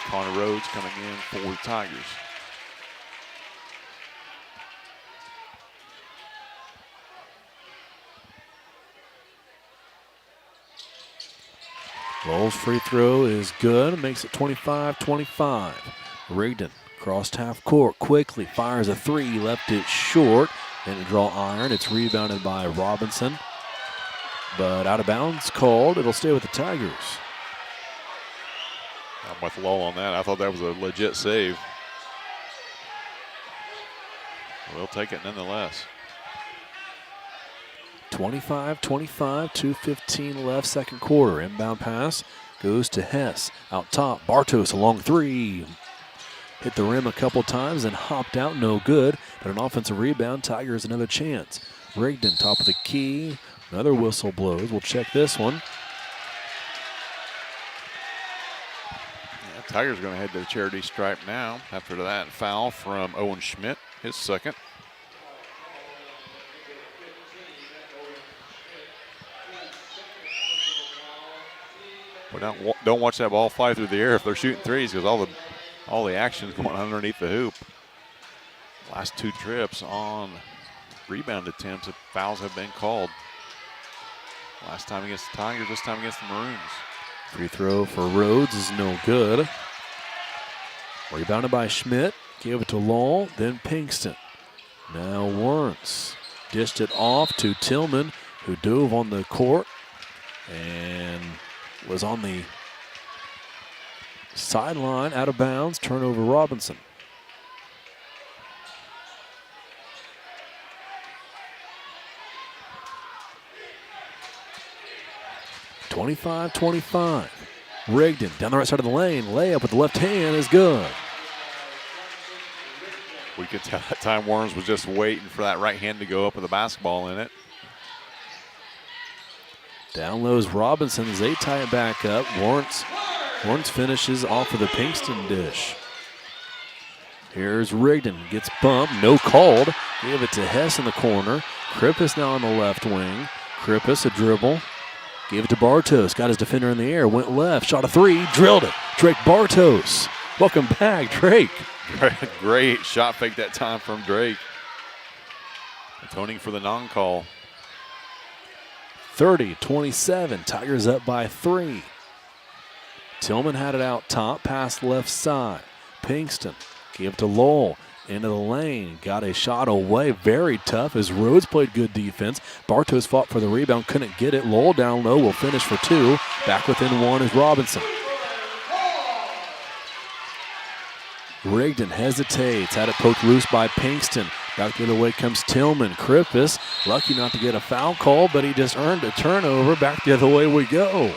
Speaker 3: Connor Rhodes coming in for the Tigers.
Speaker 2: Lowell's free throw is good. Makes it 25-25. Rigdon crossed half court quickly. Fires a three. Left it short. Then to draw iron. It's rebounded by Robinson. But out of bounds called. It'll stay with the Tigers.
Speaker 3: I'm with Lowell on that. I thought that was a legit save. We'll take it nonetheless.
Speaker 2: 25-25, 2:15 left, second quarter. Inbound pass goes to Hess. Out top, Bartos, a long three. Hit the rim a couple times and hopped out, no good. But an offensive rebound, Tigers another chance. Rigdon, top of the key. Another whistle blows. We'll check this one.
Speaker 3: Yeah, Tigers going to head to the charity stripe now. After that, foul from Owen Schmidt, his second. But don't watch that ball fly through the air if they're shooting threes, because all the action's going underneath the hoop. Last 2 trips on rebound attempts, fouls have been called. Last time against the Tigers, this time against the Maroons.
Speaker 2: Free throw for Rhodes is no good. Rebounded by Schmidt. Gave it to Lowell, then Pinkston. Now Lawrence. dished it off to Tillman, who dove on the court and was on the sideline, out of bounds. Turnover, Robinson. (25-25). Rigdon down the right side of the lane. Layup with the left hand is good.
Speaker 3: We could tell that time Warnes was just waiting for that right hand to go up with the basketball in it.
Speaker 2: Down low is Robinson as they tie it back up. Warnes finishes off of the Pinkston dish. Here's Rigdon, gets bumped, no called. Give it to Hess in the corner. Krippus now on the left wing. Krippus, a dribble. Gave it to Bartos, got his defender in the air, went left, shot a three, drilled it. Drake Bartos. Welcome back, Drake.
Speaker 3: Great shot fake that time from Drake. Atoning for the non-call.
Speaker 2: 30-27, Tigers up by 3. Tillman had it out top, pass left side. Pinkston gave it to Lowell, into the lane, got a shot away, very tough as Rhodes played good defense. Bartos fought for the rebound, couldn't get it. Lowell down low will finish for 2. Back within 1 is Robinson. Rigdon hesitates, had it poked loose by Pinkston. Back the other way comes Tillman. Krippus, lucky not to get a foul call, but he just earned a turnover. Back the other way we go.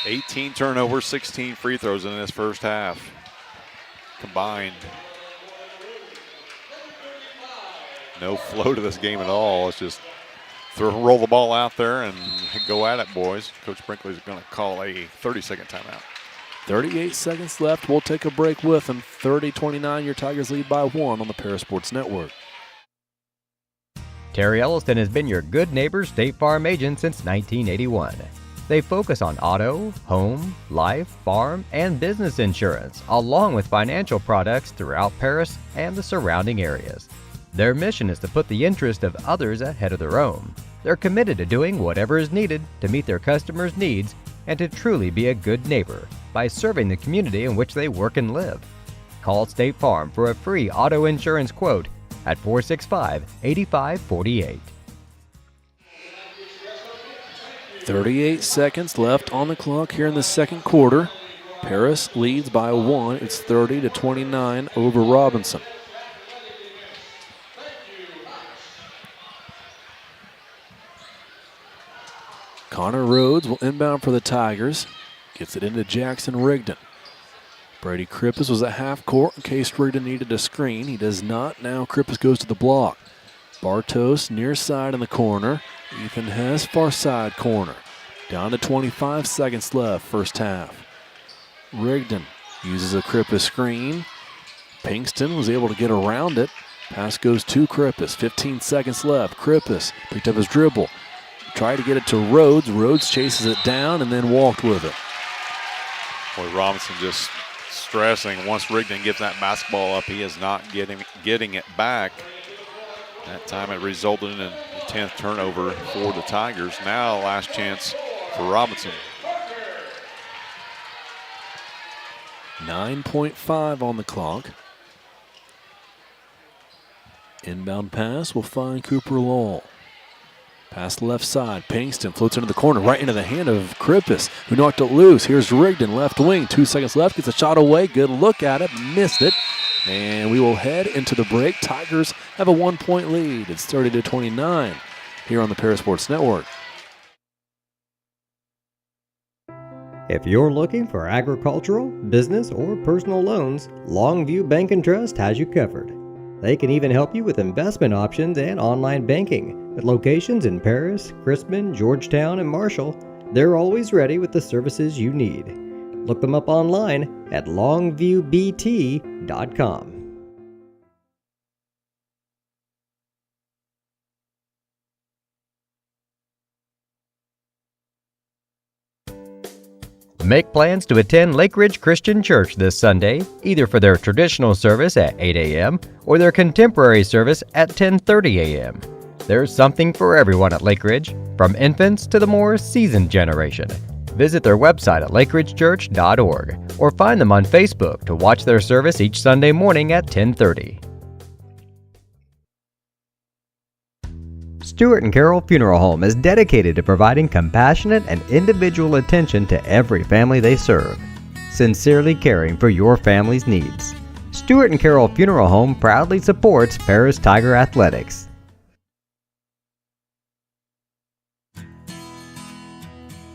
Speaker 3: 18 turnovers, 16 free throws in this first half combined. No flow to this game at all. It's just roll the ball out there and go at it, boys. Coach Brinkley's going to call a 30-second timeout.
Speaker 2: 38 seconds left. We'll take a break with them. 30-29, your Tigers lead by 1 on the Parasports Network.
Speaker 1: Terry Elliston has been your good neighbor State Farm agent since 1981. They focus on auto, home, life, farm, and business insurance, along with financial products throughout Paris and the surrounding areas. Their mission is to put the interest of others ahead of their own. They're committed to doing whatever is needed to meet their customers' needs and to truly be a good neighbor by serving the community in which they work and live. Call State Farm for a free auto insurance quote at 465-8548.
Speaker 2: 38 seconds left on the clock here in the second quarter. Paris leads by 1. It's 30-29 over Robinson. Connor Rhodes will inbound for the Tigers. Gets it into Jackson Rigdon. Brady Krippus was at half court in case Rigdon needed a screen. He does not. Now Krippus goes to the block. Bartos near side in the corner. Ethan Hess far side corner. Down to 25 seconds left, first half. Rigdon uses a Krippus screen. Pinkston was able to get around it. Pass goes to Krippus. 15 seconds left. Krippus picked up his dribble. Tried to get it to Rhodes. Rhodes chases it down and then walked with it.
Speaker 3: Boy, Robinson just stressing once Rigdon gets that basketball up, he is not getting it back. That time it resulted in the 10th turnover for the Tigers. Now last chance for Robinson.
Speaker 2: 9.5 on the clock. Inbound pass will find Cooper Lowell. Pass left side. Pinkston floats into the corner, right into the hand of Krippus, who knocked it loose. Here's Rigdon, left wing. 2 seconds left. Gets a shot away. Good look at it. Missed it. And we will head into the break. Tigers have a 1-point lead. It's 30-29 here on the Parasports Network.
Speaker 1: If you're looking for agricultural, business, or personal loans, Longview Bank and Trust has you covered. They can even help you with investment options and online banking. With locations in Paris, Crispin, Georgetown, and Marshall, they're always ready with the services you need. Look them up online at longviewbt.com. Make plans to attend Lake Ridge Christian Church this Sunday, either for their traditional service at 8 a.m. or their contemporary service at 10:30 a.m. There's something for everyone at Lake Ridge, from infants to the more seasoned generation. Visit their website at lakeridgechurch.org or find them on Facebook to watch their service each Sunday morning at 10:30. Stewart and Carol Funeral Home is dedicated to providing compassionate and individual attention to every family they serve, sincerely caring for your family's needs. Stewart and Carol Funeral Home proudly supports Paris Tiger Athletics.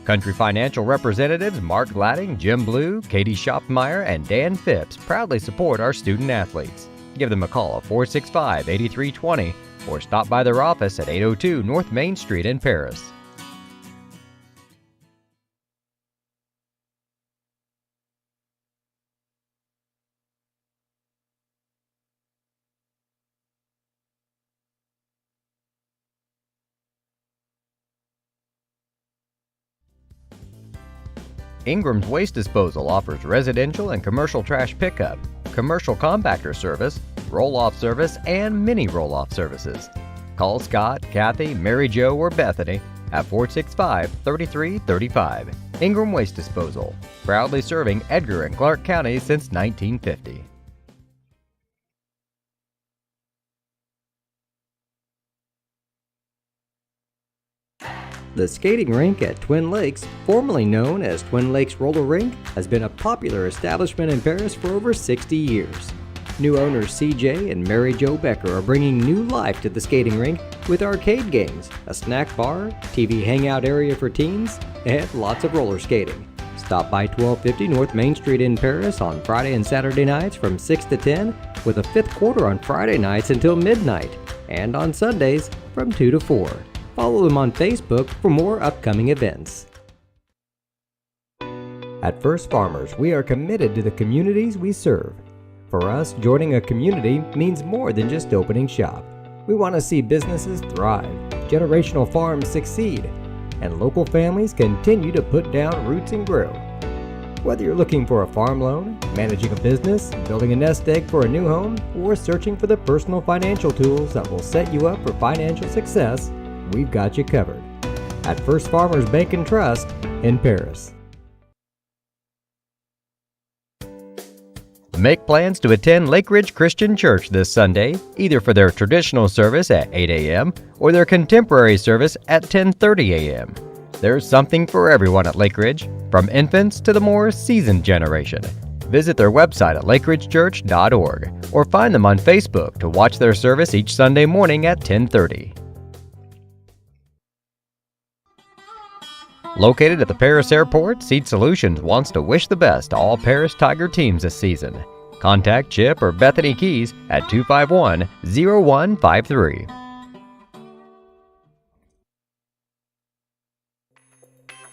Speaker 1: Country Financial representatives Mark Gladding, Jim Blue, Katie Schopfmeyer, and Dan Phipps proudly support our student athletes. Give them a call at 465-8320 or stop by their office at 802 North Main Street in Paris. Ingram's Waste Disposal offers residential and commercial trash pickup, commercial compactor service, roll-off service, and mini roll-off services. Call Scott, Kathy, Mary Jo, or Bethany at 465-3335. Ingram Waste Disposal, proudly serving Edgar and Clark counties since 1950. The skating rink at Twin Lakes, formerly known as Twin Lakes Roller Rink, has been a popular establishment in Paris for over 60 years. New owners CJ and Mary Jo Becker are bringing new life to the skating rink with arcade games, a snack bar, TV hangout area for teens, and lots of roller skating. Stop by 1250 North Main Street in Paris on Friday and Saturday nights from 6 to 10, with a fifth quarter on Friday nights until midnight, and on Sundays from 2 to 4. Follow them on Facebook for more upcoming events. At First Farmers, we are committed to the communities we serve. For us, joining a community means more than just opening shop. We want to see businesses thrive, generational farms succeed, and local families continue to put down roots and grow. Whether you're looking for a farm loan, managing a business, building a nest egg for a new home, or searching for the personal financial tools that will set you up for financial success, we've got you covered. At First Farmers Bank and Trust in Paris. Make plans to attend Lake Ridge Christian Church this Sunday, either for their traditional service at 8 a.m. or their contemporary service at 10:30 a.m. There's something for everyone at Lake Ridge, from infants to the more seasoned generation. Visit their website at lakeridgechurch.org or find them on Facebook to watch their service each Sunday morning at 10:30. Located at the Paris Airport, Seed Solutions wants to wish the best to all Paris Tiger teams this season. Contact Chip or Bethany Keys at 251-0153.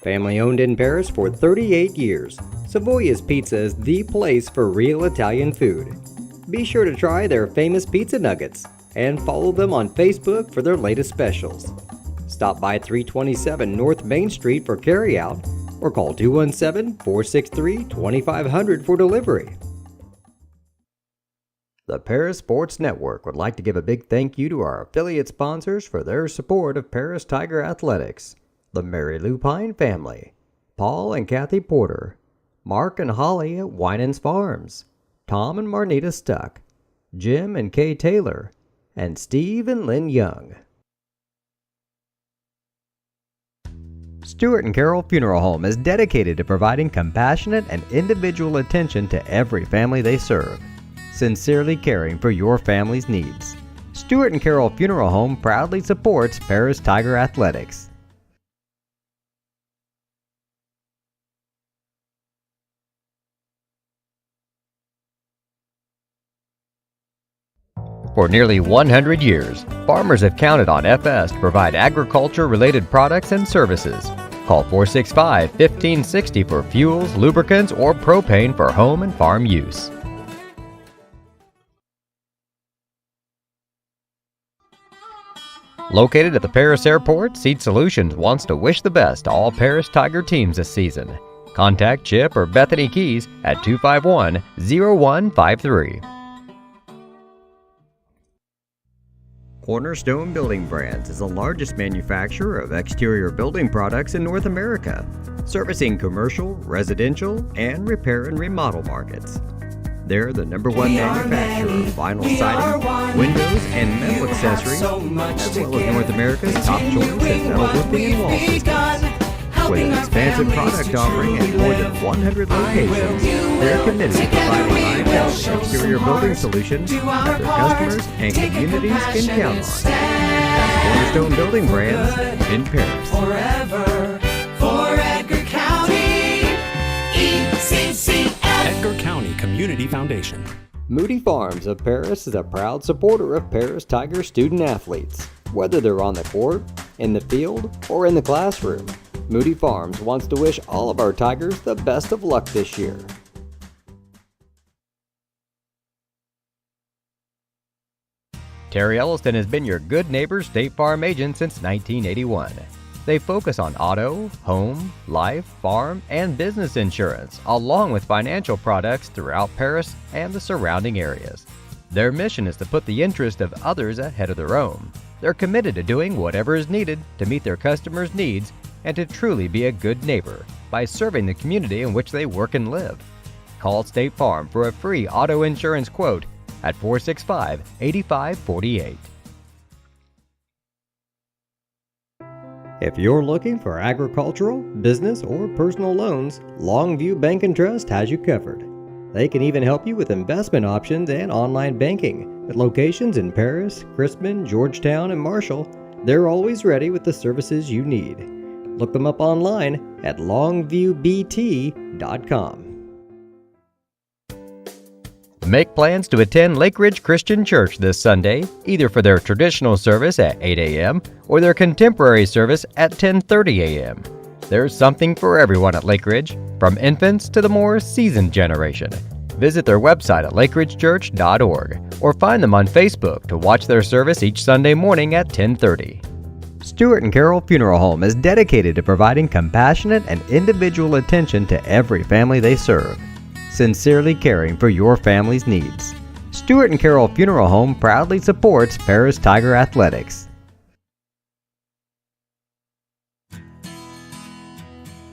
Speaker 1: Family owned in Paris for 38 years, Savoya's Pizza is the place for real Italian food. Be sure to try their famous pizza nuggets and follow them on Facebook for their latest specials. Stop by 327 North Main Street for carryout or call 217-463-2500 for delivery. The Paris Sports Network would like to give a big thank you to our affiliate sponsors for their support of Paris Tiger Athletics. The Mary Lou Pine family, Paul and Kathy Porter, Mark and Holly at Winans Farms, Tom and Marnita Stuck, Jim and Kay Taylor, and Steve and Lynn Young. Stewart and Carol Funeral Home is dedicated to providing compassionate and individual attention to every family they serve, sincerely caring for your family's needs. Stewart and Carol Funeral Home proudly supports Paris Tiger Athletics. For nearly 100 years, farmers have counted on FS to provide agriculture-related products and services. Call 465-1560 for fuels, lubricants, or propane for home and farm use. Located at the Paris Airport, Seed Solutions wants to wish the best to all Paris Tiger teams this season. Contact Chip or Bethany Keys at 251-0153. Cornerstone Building Brands is the largest manufacturer of exterior building products in North America, servicing commercial, residential, and repair and remodel markets. They're the #1 manufacturer of vinyl siding, windows, and metal accessories, as well as North America's top choice in metal roofing and wall systems. With an expansive product offering and more than 100 locations, they're committed to providing high-quality exterior building solutions that their customers and communities can count on. That's Cornerstone Building Brands in Paris.
Speaker 4: Forever for Edgar County, ECCF.
Speaker 5: Edgar County Community Foundation.
Speaker 1: Moody Farms of Paris is a proud supporter of Paris Tiger student athletes. Whether they're on the court, in the field, or in the classroom, Moody Farms wants to wish all of our Tigers the best of luck this year. Terry Elliston has been your good neighbor State Farm agent since 1981. They focus on auto, home, life, farm, and business insurance, along with financial products throughout Paris and the surrounding areas. Their mission is to put the interest of others ahead of their own. They're committed to doing whatever is needed to meet their customers' needs and to truly be a good neighbor by serving the community in which they work and live. Call State Farm for a free auto insurance quote at 465-8548. If you're looking for agricultural, business, or personal loans, Longview Bank and Trust has you covered. They can even help you with investment options and online banking. With locations in Paris, Crispin, Georgetown, and Marshall, they're always ready with the services you need. Look them up online at longviewbt.com. Make plans to attend Lake Ridge Christian Church this Sunday, either for their traditional service at 8 a.m. or their contemporary service at 10:30 a.m. There's something for everyone at Lake Ridge, from infants to the more seasoned generation. Visit their website at lakeridgechurch.org or find them on Facebook to watch their service each Sunday morning at 10:30. Stewart and Carroll Funeral Home is dedicated to providing compassionate and individual attention to every family they serve, sincerely caring for your family's needs. Stewart and Carroll Funeral Home proudly supports Paris Tiger Athletics.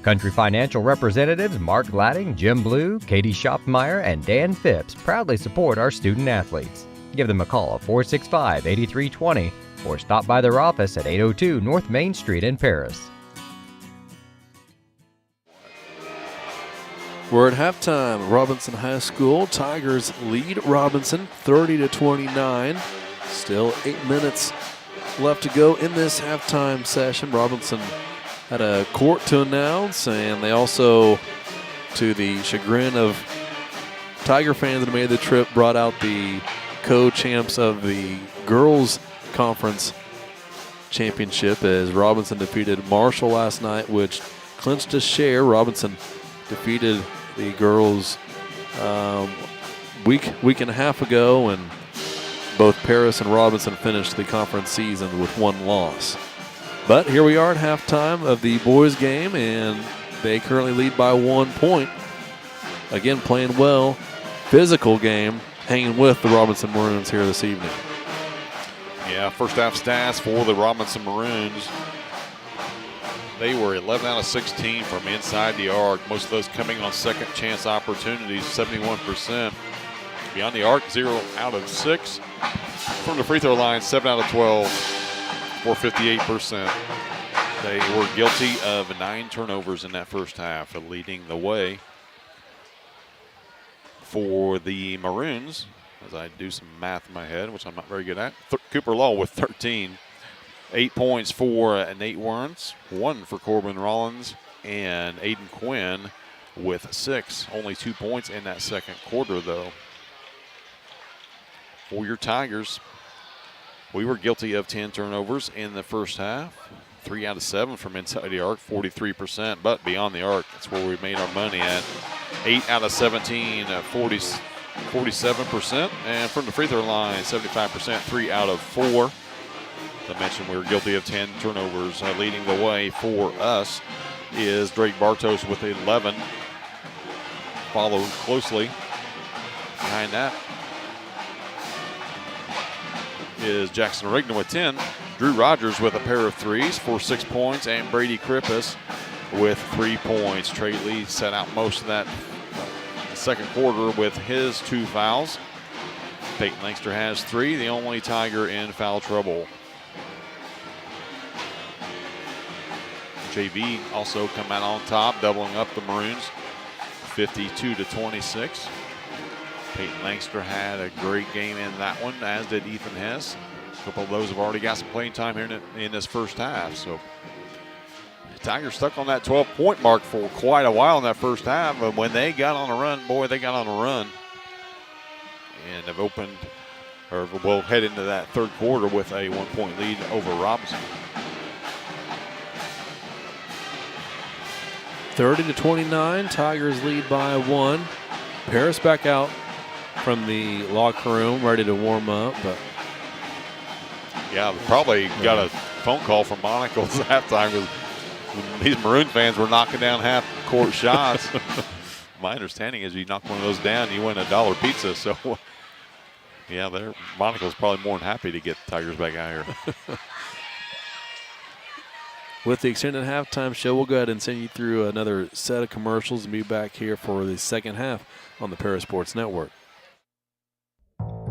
Speaker 1: Country Financial representatives Mark Gladding, Jim Blue, Katie Schopmeyer, and Dan Phipps proudly support our student athletes. Give them a call at 465-8320 or stop by their office at 802 North Main Street in Paris.
Speaker 2: We're at halftime. Robinson High School Tigers lead Robinson 30-29. Still 8 minutes left to go in this halftime session. Robinson had a court to announce, and they also, to the chagrin of Tiger fans that made the trip, brought out the co-champs of the girls' conference championship as Robinson defeated Marshall last night, which clinched a share. Robinson defeated the girls week and a half ago, and both Paris and Robinson finished the conference season with one loss. But here we are at halftime of the boys game, and they currently lead by 1 point. Again, playing well, physical game, hanging with the Robinson Maroons here this evening.
Speaker 3: Yeah, first half stats for the Robinson Maroons. They were 11 out of 16 from inside the arc, most of those coming on second chance opportunities, 71%. Beyond the arc, 0 out of 6. From the free throw line, 7 out of 12 for 58%. They were guilty of 9 turnovers in that first half, leading the way for the Maroons. As I do some math in my head, which I'm not very good at. Cooper Law with 13. 8 points for Nate Warrens, 1 for Corbin Rollins, and Aiden Quinn with 6. Only 2 points in that second quarter, though. For your Tigers, we were guilty of 10 turnovers in the first half. 3 out of 7 from inside the arc, 43%, but beyond the arc, that's where we made our money at. 8 out of 17, 47%, and from the free throw line, 75%, 3 out of 4. As I mentioned, we were guilty of 10 turnovers. Leading the way for us is Drake Bartos with 11. Followed closely behind that is Jackson Rigdon with 10. Drew Rogers with a pair of threes for 6 points, and Brady Krippus with 3 points. Trey Lee set out most of that second quarter with his 2 fouls. Peyton Langston has 3, the only Tiger in foul trouble. JV also come out on top, doubling up the Maroons, 52-26. Peyton Langston had a great game in that one, as did Ethan Hess. A couple of those have already got some playing time here in this first half. So the Tigers stuck on that 12-point mark for quite a while in that first half, but when they got on a run, boy, they got on a run. And have opened, or will head into that third quarter with a 1-point lead over Robinson.
Speaker 2: 30-29, Tigers lead by 1. Paris back out from the locker room, ready to warm up. But
Speaker 3: yeah, probably got a phone call from Monacle's halftime because these Maroon fans were knocking down half-court shots. My understanding is you knock one of those down, you win $1 pizza. So, yeah, Monacle's probably more than happy to get the Tigers back out here.
Speaker 2: With the extended halftime show, we'll go ahead and send you through another set of commercials and be back here for the second half on the Paris Sports Network.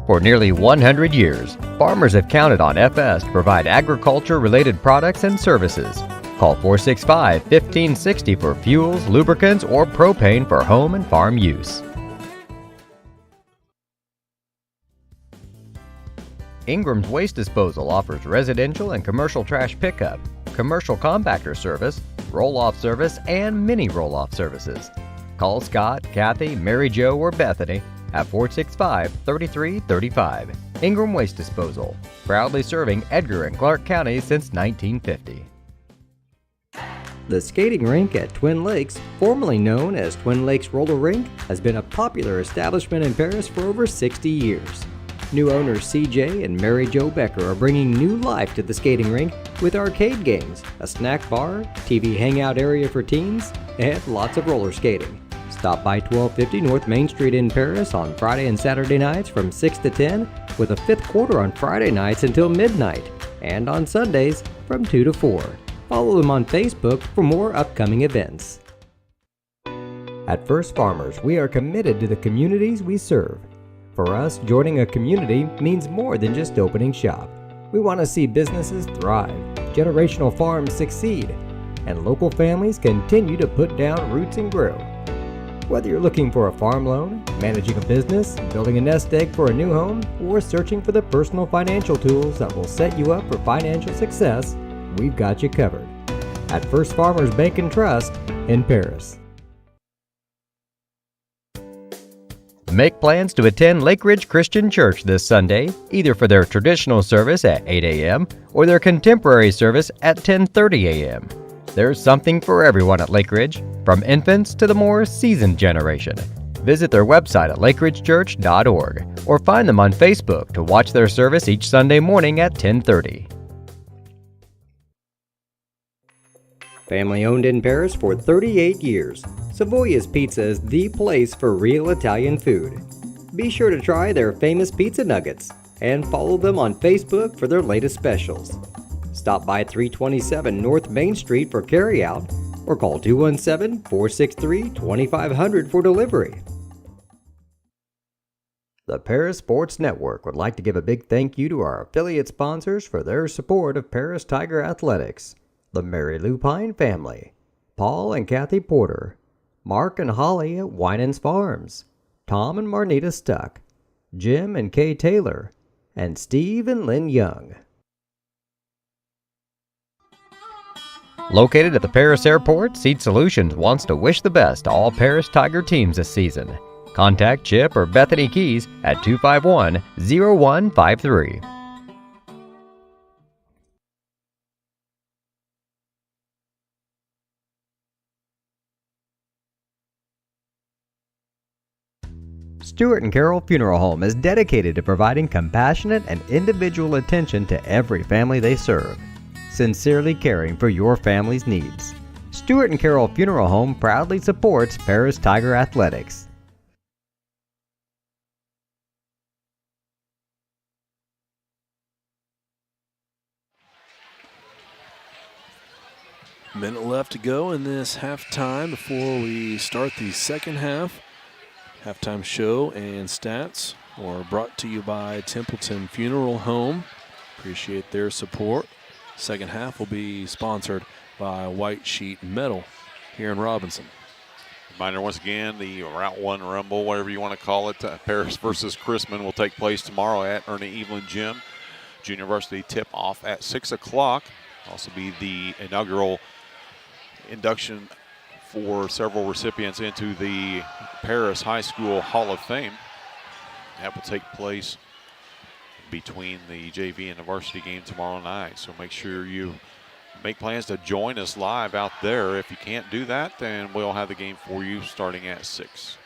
Speaker 1: For nearly 100 years, farmers have counted on FS to provide agriculture-related products and services. Call 465-1560 for fuels, lubricants, or propane for home and farm use. Ingram's Waste Disposal offers residential and commercial trash pickup, commercial compactor service, roll-off service, and mini roll-off services. Call Scott, Kathy, Mary Jo, or Bethany at 465-3335. Ingram Waste Disposal, proudly serving Edgar and Clark counties since 1950. The skating rink at Twin Lakes, formerly known as Twin Lakes Roller Rink, has been a popular establishment in Paris for over 60 years. New owners CJ and Mary Jo Becker are bringing new life to the skating rink with arcade games, a snack bar, TV hangout area for teens, and lots of roller skating. Stop by 1250 North Main Street in Paris on Friday and Saturday nights from 6 to 10, with a fifth quarter on Friday nights until midnight, and on Sundays from 2 to 4. Follow them on Facebook for more upcoming events. At First Farmers, we are committed to the communities we serve. For us, joining a community means more than just opening shop. We want to see businesses thrive, generational farms succeed, and local families continue to put down roots and grow. Whether you're looking for a farm loan, managing a business, building a nest egg for a new home, or searching for the personal financial tools that will set you up for financial success, we've got you covered. At First Farmers Bank and Trust in Paris. Make plans to attend Lake Ridge Christian Church this Sunday, either for their traditional service at 8 a.m. or their contemporary service at 10:30 a.m. There's something for everyone at Lake Ridge, from infants to the more seasoned generation. Visit their website at lakeridgechurch.org or find them on Facebook to watch their service each Sunday morning at 10:30. Family owned in Paris for 38 years, Savoya's Pizza is the place for real Italian food. Be sure to try their famous pizza nuggets and follow them on Facebook for their latest specials. Stop by 327 North Main Street for carryout or call 217-463-2500 for delivery. The Paris Sports Network would like to give a big thank you to our affiliate sponsors for their support of Paris Tiger Athletics. The Mary Lupine family, Paul and Kathy Porter, Mark and Holly at Winans Farms, Tom and Marnita Stuck, Jim and Kay Taylor, and Steve and Lynn Young. Located at the Paris Airport, Seed Solutions wants to wish the best to all Paris Tiger teams this season. Contact Chip or Bethany Keys at 251-0153. Stewart and Carroll Funeral Home is dedicated to providing compassionate and individual attention to every family they serve, sincerely caring for your family's needs. Stewart and Carroll Funeral Home proudly supports Paris Tiger Athletics.
Speaker 2: Minute left to go in this halftime before we start the second half. Halftime show and stats are brought to you by Templeton Funeral Home. Appreciate their support. Second half will be sponsored by White Sheet Metal here in Robinson.
Speaker 3: Reminder once again, the Route 1 Rumble, whatever you want to call it, Paris versus Chrisman will take place tomorrow at Ernie Evelyn Gym. Junior varsity tip-off at 6 o'clock. Also be the inaugural induction for several recipients into the Paris High School Hall of Fame. That will take place between the JV and the varsity game tomorrow night. So make sure you make plans to join us live out there. If you can't do that, then we'll have the game for you starting at 6.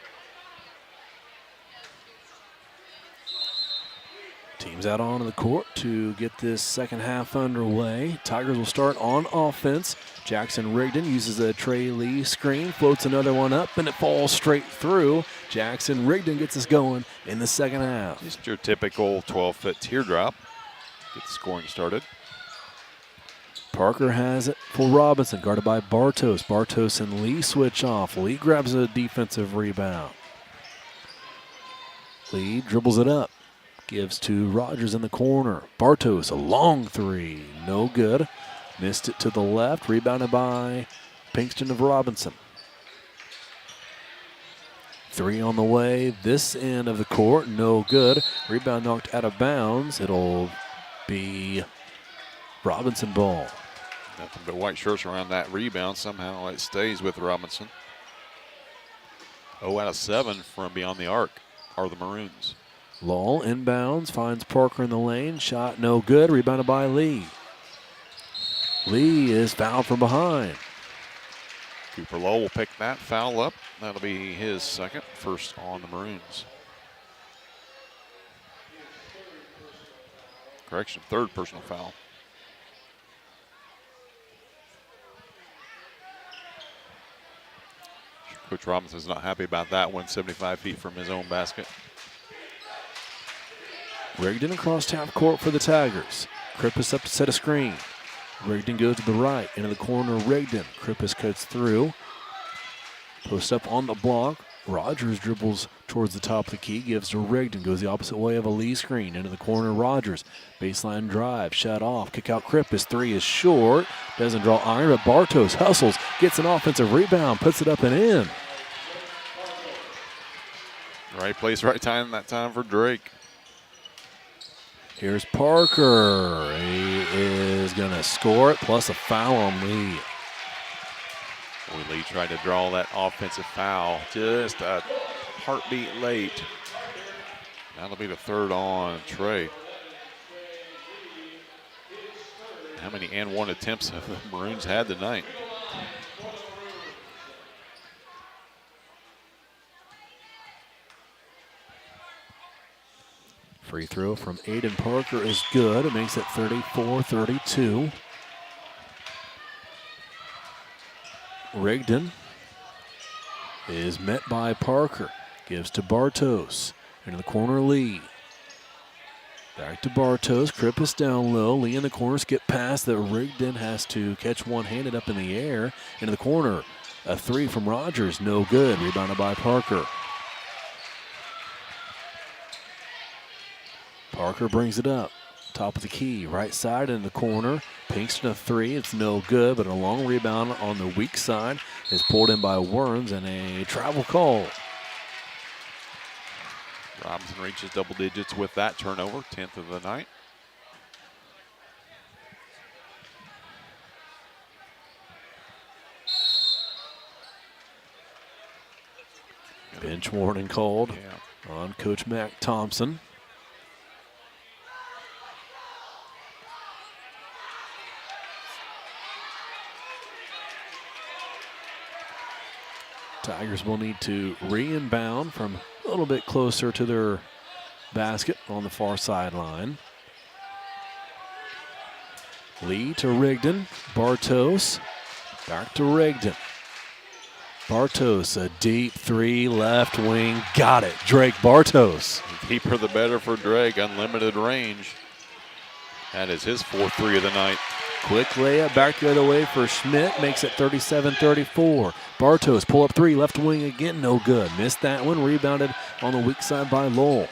Speaker 2: Teams out onto the court to get this second half underway. Tigers will start on offense. Jackson Rigdon uses a Trey Lee screen, floats another one up, and it falls straight through. Jackson Rigdon gets us going in the second half.
Speaker 3: Just your typical 12-foot teardrop. Get the scoring started.
Speaker 2: Parker has it for Robinson, guarded by Bartos. Bartos and Lee switch off. Lee grabs a defensive rebound. Lee dribbles it up. Gives to Rogers in the corner. Bartos, a long three. No good. Missed it to the left. Rebounded by Pinkston of Robinson. Three on the way. This end of the court. No good. Rebound knocked out of bounds. It'll be Robinson ball.
Speaker 3: Nothing but white shirts around that rebound. Somehow it stays with Robinson. 0 out of 7 from beyond the arc are the Maroons.
Speaker 2: Lowell inbounds, finds Parker in the lane. Shot no good. Rebounded by Lee. Lee is fouled from behind.
Speaker 3: Cooper Lowell will pick that foul up. That'll be his second, first on the Maroons. Correction, third personal foul. Coach Robinson's not happy about that one, 75 feet from his own basket.
Speaker 2: Rigdon across half court for the Tigers. Krippus up to set a screen. Rigdon goes to the right, into the corner. Rigdon. Krippus cuts through. Post up on the block. Rogers dribbles towards the top of the key, gives to Rigdon. Goes the opposite way of a Lee screen. Into the corner, Rogers. Baseline drive, shut off. Kick out Krippus. Three is short. Doesn't draw iron, but Bartos hustles. Gets an offensive rebound. Puts it up and in.
Speaker 3: Right place, right time that time for Drake.
Speaker 2: Here's Parker. He is going to score it, plus a foul on Lee.
Speaker 3: Lee tried to draw that offensive foul. Just a heartbeat late. That'll be the third on Trey. How many and one attempts have the Maroons had tonight?
Speaker 2: Free throw from Aiden Parker is good. It makes it 34-32. Rigdon is met by Parker. Gives to Bartos. Into the corner, Lee. Back to Bartos. Krippus down low. Lee in the corner. Skip pass that Rigdon has to catch one-handed up in the air. Into the corner. A three from Rogers. No good. Rebounded by Parker. Parker brings it up. Top of the key, right side in the corner. Pinkston a three, it's no good, but a long rebound on the weak side is pulled in by Werns and a travel call.
Speaker 3: Robinson reaches double digits with that turnover, 10th of the night.
Speaker 2: Bench warning called on Coach Mac Thompson. Tigers will need to re-inbound from a little bit closer to their basket on the far sideline. Lee to Rigdon. Bartos. Back to Rigdon. Bartos, a deep three, left wing. Got it. Drake Bartos.
Speaker 3: The deeper the better for Drake. Unlimited range. That is his fourth three of the night.
Speaker 2: Quick layup back the other way for Schmidt. Makes it 37-34. Bartos pull up three. Left wing again. No good. Missed that one. Rebounded on the weak side by Lowell.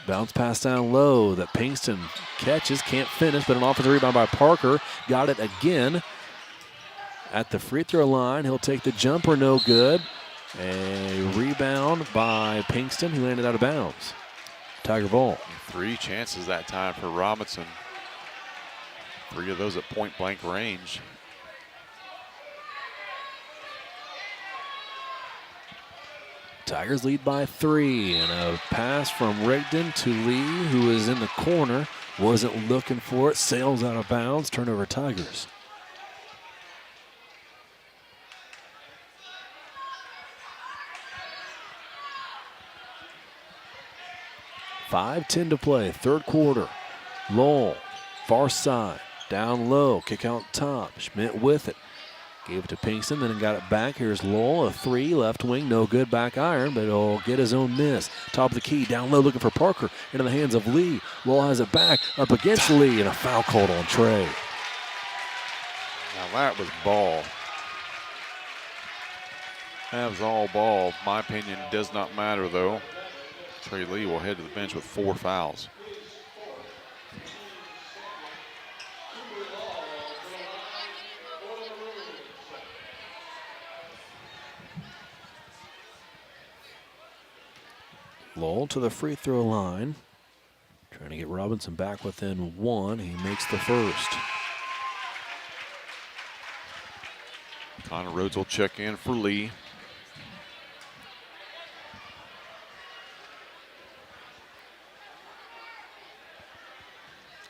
Speaker 2: Bounce pass down low that Pinkston catches. Can't finish, but an offensive rebound by Parker. Got it again at the free throw line. He'll take the jumper. No good. A rebound by Pinkston, who landed out of bounds. Tiger ball.
Speaker 3: 3 chances that time for Robinson. 3 of those at point-blank range.
Speaker 2: Tigers lead by 3, and a pass from Rigdon to Lee, who is in the corner. Wasn't looking for it. Sails out of bounds. Turnover Tigers. .5:10 to play, third quarter. Lowell, far side, down low, kick out top. Schmidt with it. Gave it to Pinkston, then got it back. Here's Lowell, a 3, left wing, no good, back iron, but he'll get his own miss. Top of the key, down low, looking for Parker, into the hands of Lee. Lowell has it back, up against Lee, and a foul called on Trey.
Speaker 3: Now that was ball. That was all ball. My opinion does not matter, though. Trey Lee will head to the bench with 4 fouls.
Speaker 2: Lowell to the free throw line. Trying to get Robinson back within 1. He makes the first.
Speaker 3: Connor Rhodes will check in for Lee.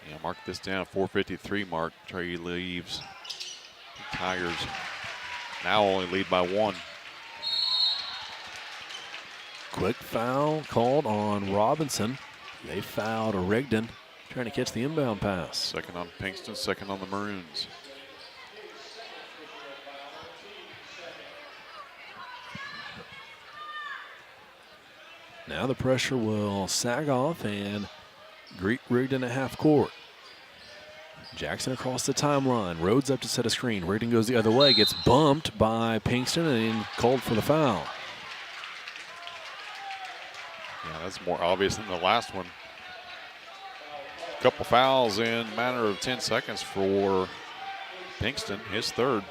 Speaker 3: Yeah, mark this down, 4:53 mark. Trey leaves. The Tigers now only lead by 1.
Speaker 2: Quick foul called on Robinson. They fouled Rigdon, trying to catch the inbound pass.
Speaker 3: Second on Pinkston, second on the Maroons.
Speaker 2: Now the pressure will sag off and greet Rigdon at half court. Jackson across the timeline. Rhodes up to set a screen. Rigdon goes the other way, gets bumped by Pinkston and called for the foul.
Speaker 3: Yeah, that's more obvious than the last one. A couple fouls in a matter of 10 seconds for Pinkston, his third.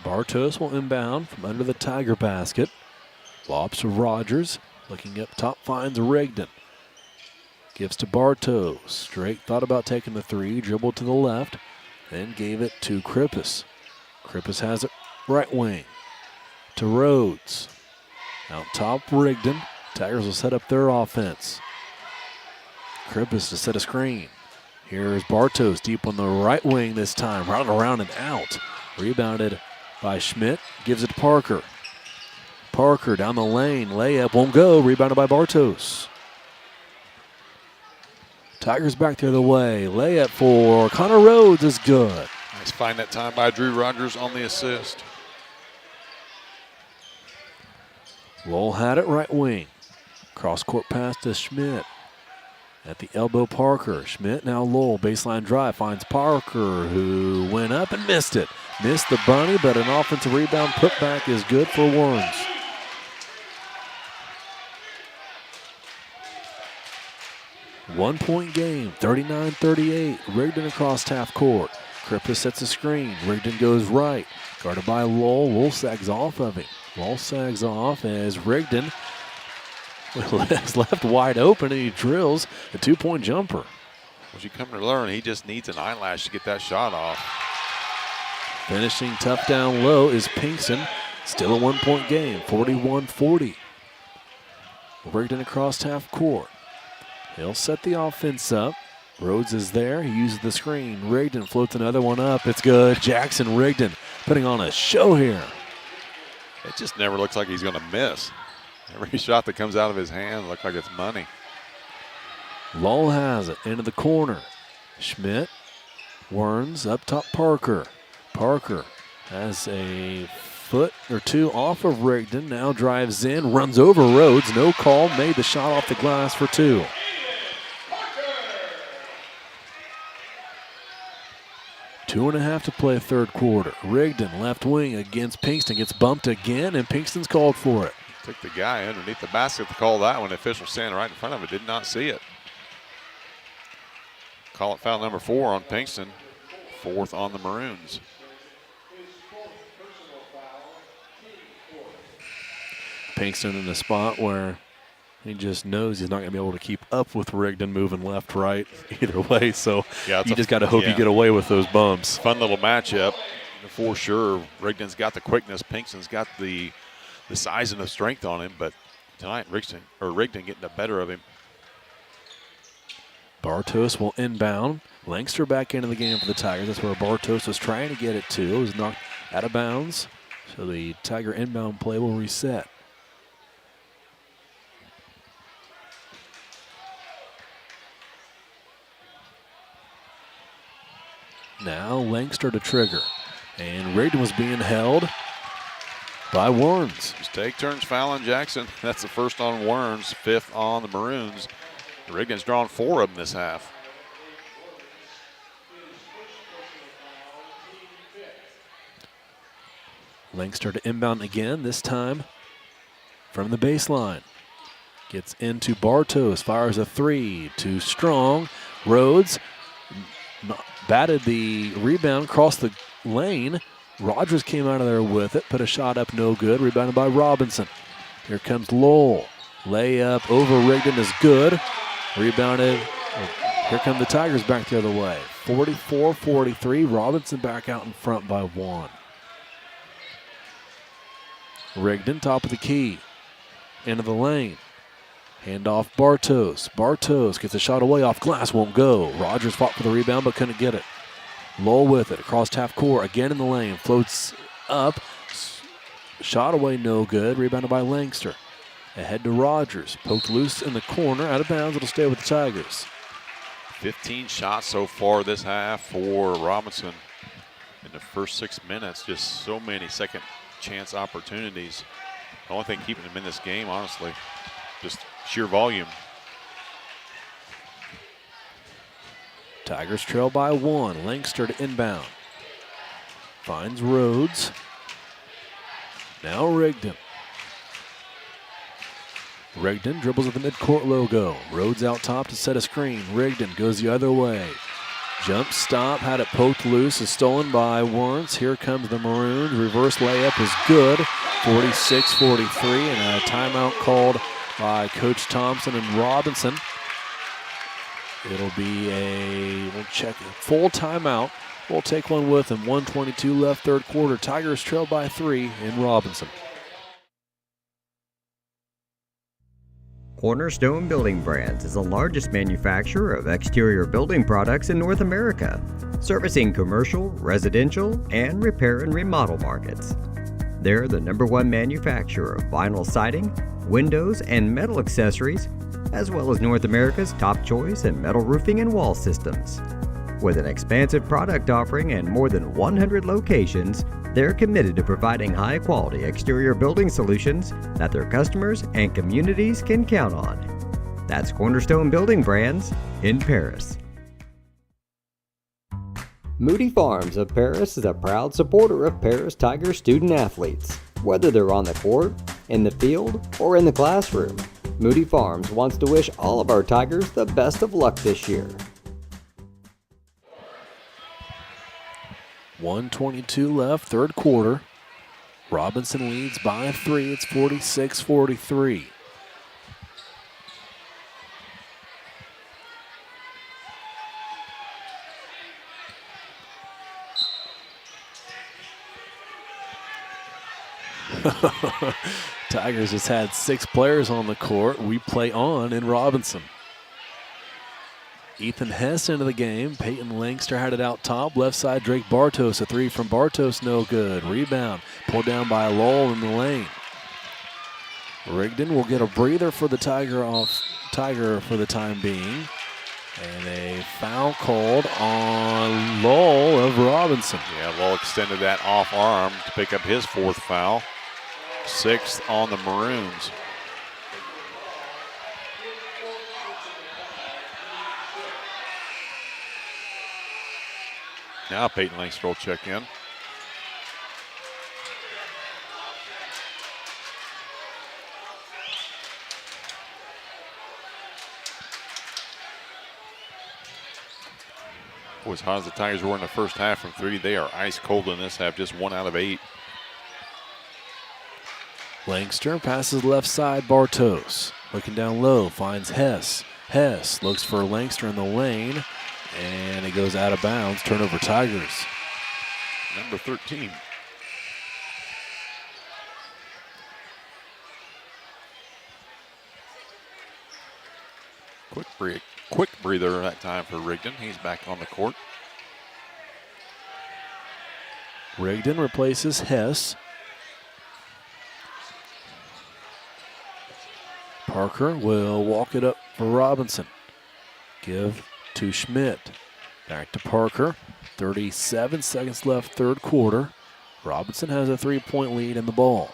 Speaker 2: Bartos will inbound from under the Tiger basket. Lobs to Rogers. Looking up top, finds Rigdon. Gives to Bartos. Drake thought about taking the 3, dribbled to the left, then gave it to Krippus. Krippus has it right wing to Rhodes. Out top, Rigdon. Tigers will set up their offense. Krippus to set a screen. Here's Bartos deep on the right wing this time. Routed around and out. Rebounded by Schmidt. Gives it to Parker. Parker down the lane. Layup won't go. Rebounded by Bartos. Tigers back the other way. Layup for Connor Rhodes is good.
Speaker 3: Nice find that time by Drew Rogers on the assist.
Speaker 2: Lowell had it right wing. Cross court pass to Schmidt. At the elbow, Parker. Schmidt, now Lowell. Baseline drive finds Parker, who went up and missed it. Missed the bunny, but an offensive rebound putback is good for Warrens. One-point game, 39-38. Rigdon across half court. Krippus sets a screen. Rigdon goes right. Guarded by Lowell. Lowell sags off of him. Lowell sags off as Rigdon is left wide open, and he drills a 2-point jumper.
Speaker 3: What you come to learn, he just needs an eyelash to get that shot off.
Speaker 2: Finishing tough down low is Pinkston. Still a 1-point game, 41-40. Rigdon across half court. He'll set the offense up. Rhodes is there. He uses the screen. Rigdon floats another one up. It's good. Jackson Rigdon putting on a show here.
Speaker 3: It just never looks like he's going to miss. Every shot that comes out of his hand looks like it's money.
Speaker 2: Lowell has it into the corner. Schmidt, Werns up top, Parker. Parker has a foot or two off of Rigdon. Now drives in, runs over Rhodes. No call, made the shot off the glass for 2. 2.5 to play third quarter. Rigdon, left wing against Pinkston, gets bumped again, and Pinkston's called for it.
Speaker 3: Took the guy underneath the basket to call that one. The official standing right in front of it did not see it. Call it foul number 4 on Pinkston. 4th on the Maroons.
Speaker 2: Pinkston in a spot where he just knows he's not going to be able to keep up with Rigdon moving left, right, either way. So
Speaker 3: yeah,
Speaker 2: you just got to hope you get away with those bumps.
Speaker 3: Fun little matchup for sure. Rigdon's got the quickness. Pinkston's got the size and the strength on him. But tonight, Rigdon getting the better of him.
Speaker 2: Bartos will inbound. Langston back into the game for the Tigers. That's where Bartos was trying to get it to. It was knocked out of bounds. So the Tiger inbound play will reset. Now Langston to trigger. And Rigdon was being held by Warrens.
Speaker 3: Just take turns fouling Jackson. That's the first on Warrens, 5th on the Maroons. Rigdon's drawn 4 of them this half.
Speaker 2: Langston to inbound again, this time from the baseline. Gets into Bartos, fires a 3, too strong. Rhodes batted the rebound, crossed the lane. Rogers came out of there with it, put a shot up, no good. Rebounded by Robinson. Here comes Lowell. Layup over Rigdon is good. Rebounded. Here come the Tigers back the other way. 44-43. Robinson back out in front by 1. Rigdon, top of the key. Into the lane. Handoff Bartos. Bartos gets a shot away off glass, won't go. Rogers fought for the rebound but couldn't get it. Lowell with it across half court, again in the lane. Floats up. Shot away, no good. Rebounded by Langston. Ahead to Rogers. Poked loose in the corner. Out of bounds. It'll stay with the Tigers.
Speaker 3: 15 shots so far this half for Robinson in the first 6 minutes. Just so many second chance opportunities. The only thing keeping him in this game, honestly, just sheer volume.
Speaker 2: Tigers trail by 1. Langston to inbound. Finds Rhodes. Now Rigdon. Rigdon dribbles at the midcourt logo. Rhodes out top to set a screen. Rigdon goes the other way. Jump stop, had it poked loose, is stolen by Warrens. Here comes the Maroons. Reverse layup is good. 46-43, and a timeout called by Coach Thompson and Robinson. It'll be we'll check it, full timeout. We'll take one with him. 1:22 left, third quarter. Tigers trail by 3 in Robinson.
Speaker 1: Cornerstone Building Brands is the largest manufacturer of exterior building products in North America, servicing commercial, residential, and repair and remodel markets. They're the #1 manufacturer of vinyl siding, windows, and metal accessories, as well as North America's top choice in metal roofing and wall systems. With an expansive product offering and more than 100 locations, they're committed to providing high-quality exterior building solutions that their customers and communities can count on. That's Cornerstone Building Brands in Paris. Moody Farms of Paris is a proud supporter of Paris Tiger student athletes. Whether they're on the court, in the field, or in the classroom, Moody Farms wants to wish all of our Tigers the best of luck this year.
Speaker 2: 1:22 left, third quarter. Robinson leads by 3. It's 46-43. Tigers just had 6 players on the court. We play on in Robinson. Ethan Hess into the game. Peyton Langston had it out top. Left side, Drake Bartos. A 3 from Bartos, no good. Rebound pulled down by Lowell in the lane. Rigdon will get a breather for the Tiger for the time being. And a foul called on Lowell of Robinson.
Speaker 3: Yeah, Lowell extended that off arm to pick up his 4th foul. 6th on the Maroons. Now Peyton Langston will check in. Boy, as hot as the Tigers were in the first half from three, they are ice cold in this half, just 1 out of 8.
Speaker 2: Langster passes left side, Bartos. Looking down low, finds Hess. Hess looks for Langster in the lane, and it goes out of bounds. Turnover Tigers.
Speaker 3: Number 13. Quick breather that time for Rigdon. He's back on the court.
Speaker 2: Rigdon replaces Hess. Parker will walk it up for Robinson. Give to Schmidt. Back to Parker. 37 seconds left, third quarter. Robinson has a 3-point lead in the ball.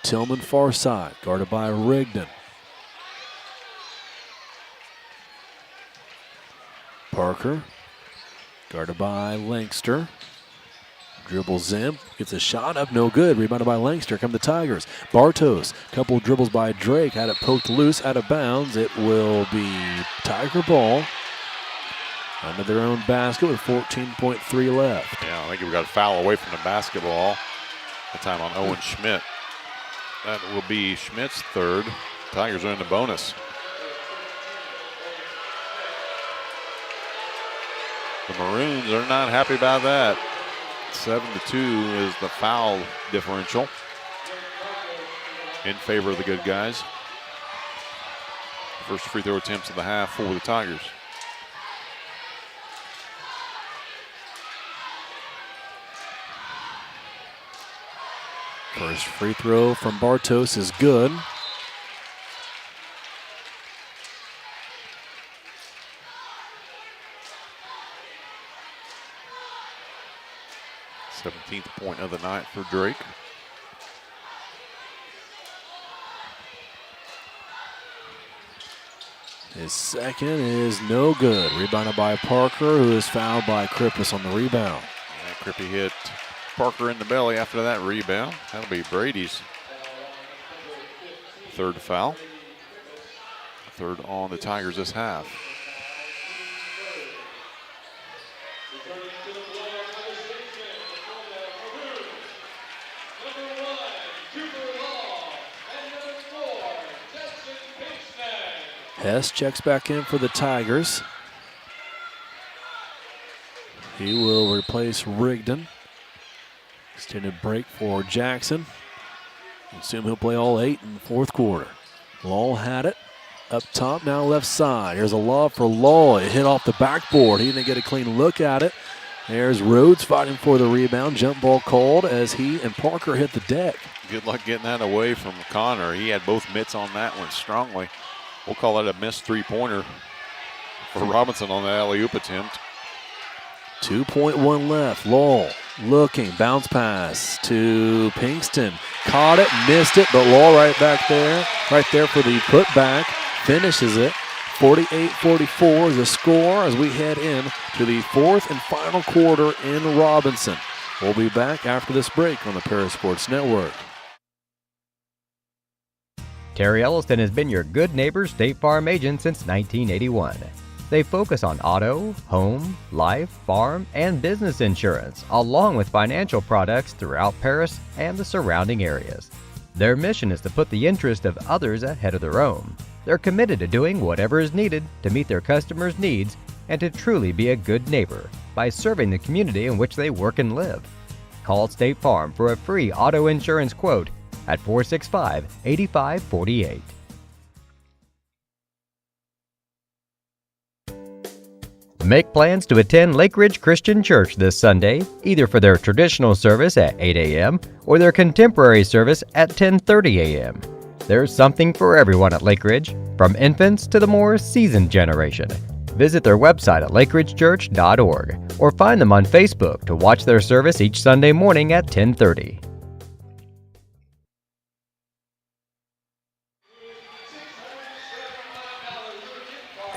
Speaker 2: Tillman far side, guarded by Rigdon. Parker, guarded by Langster. Dribbles in, gets a shot up, no good. Rebounded by Langster, come the Tigers. Bartos, couple dribbles by Drake, had it poked loose, out of bounds. It will be Tiger ball. Under their own basket with 14.3 left.
Speaker 3: Yeah, I think we got a foul away from the basketball. That time on Owen Schmidt. That will be Schmidt's third. Tigers are in the bonus. The Maroons are not happy about that. 7-2 is the foul differential in favor of the good guys. First free throw attempts of the half for the Tigers.
Speaker 2: First free throw from Bartos is good.
Speaker 3: Seventeenth point of the night for Drake.
Speaker 2: His second is no good. Rebounded by Parker, who is fouled by Krippus on the rebound.
Speaker 3: And Krippy hit Parker in the belly after that rebound. That'll be Brady's third foul. Third on the Tigers this half.
Speaker 2: Hess checks back in for the Tigers. He will replace Rigdon. Extended break for Jackson. Assume he'll play all 8 in the fourth quarter. Law had it. Up top now left side. Here's a lob for Law. It hit off the backboard. He didn't get a clean look at it. There's Rhodes fighting for the rebound. Jump ball called as he and Parker hit the deck.
Speaker 3: Good luck getting that away from Connor. He had both mitts on that one strongly. We'll call that a missed three-pointer for Robinson on the alley-oop attempt.
Speaker 2: 2.1 left. Law looking. Bounce pass to Pinkston. Caught it, missed it, but Law right back there. Right there for the putback. Finishes it. 48-44 is the score as we head in to the fourth and final quarter in Robinson. We'll be back after this break on the Paris Sports Network.
Speaker 1: Terry Elliston has been your good neighbor State Farm agent since 1981. They focus on auto, home, life, farm, and business insurance, along with financial products throughout Paris and the surrounding areas. Their mission is to put the interest of others ahead of their own. They're committed to doing whatever is needed to meet their customers' needs and to truly be a good neighbor by serving the community in which they work and live. Call State Farm for a free auto insurance quote at 465-8548. Make plans to attend Lake Ridge Christian Church this Sunday, either for their traditional service at 8 a.m. or their contemporary service at 10:30 a.m. There's something for everyone at Lake Ridge, from infants to the more seasoned generation. Visit their website at lakeridgechurch.org or find them on Facebook to watch their service each Sunday morning at 10:30.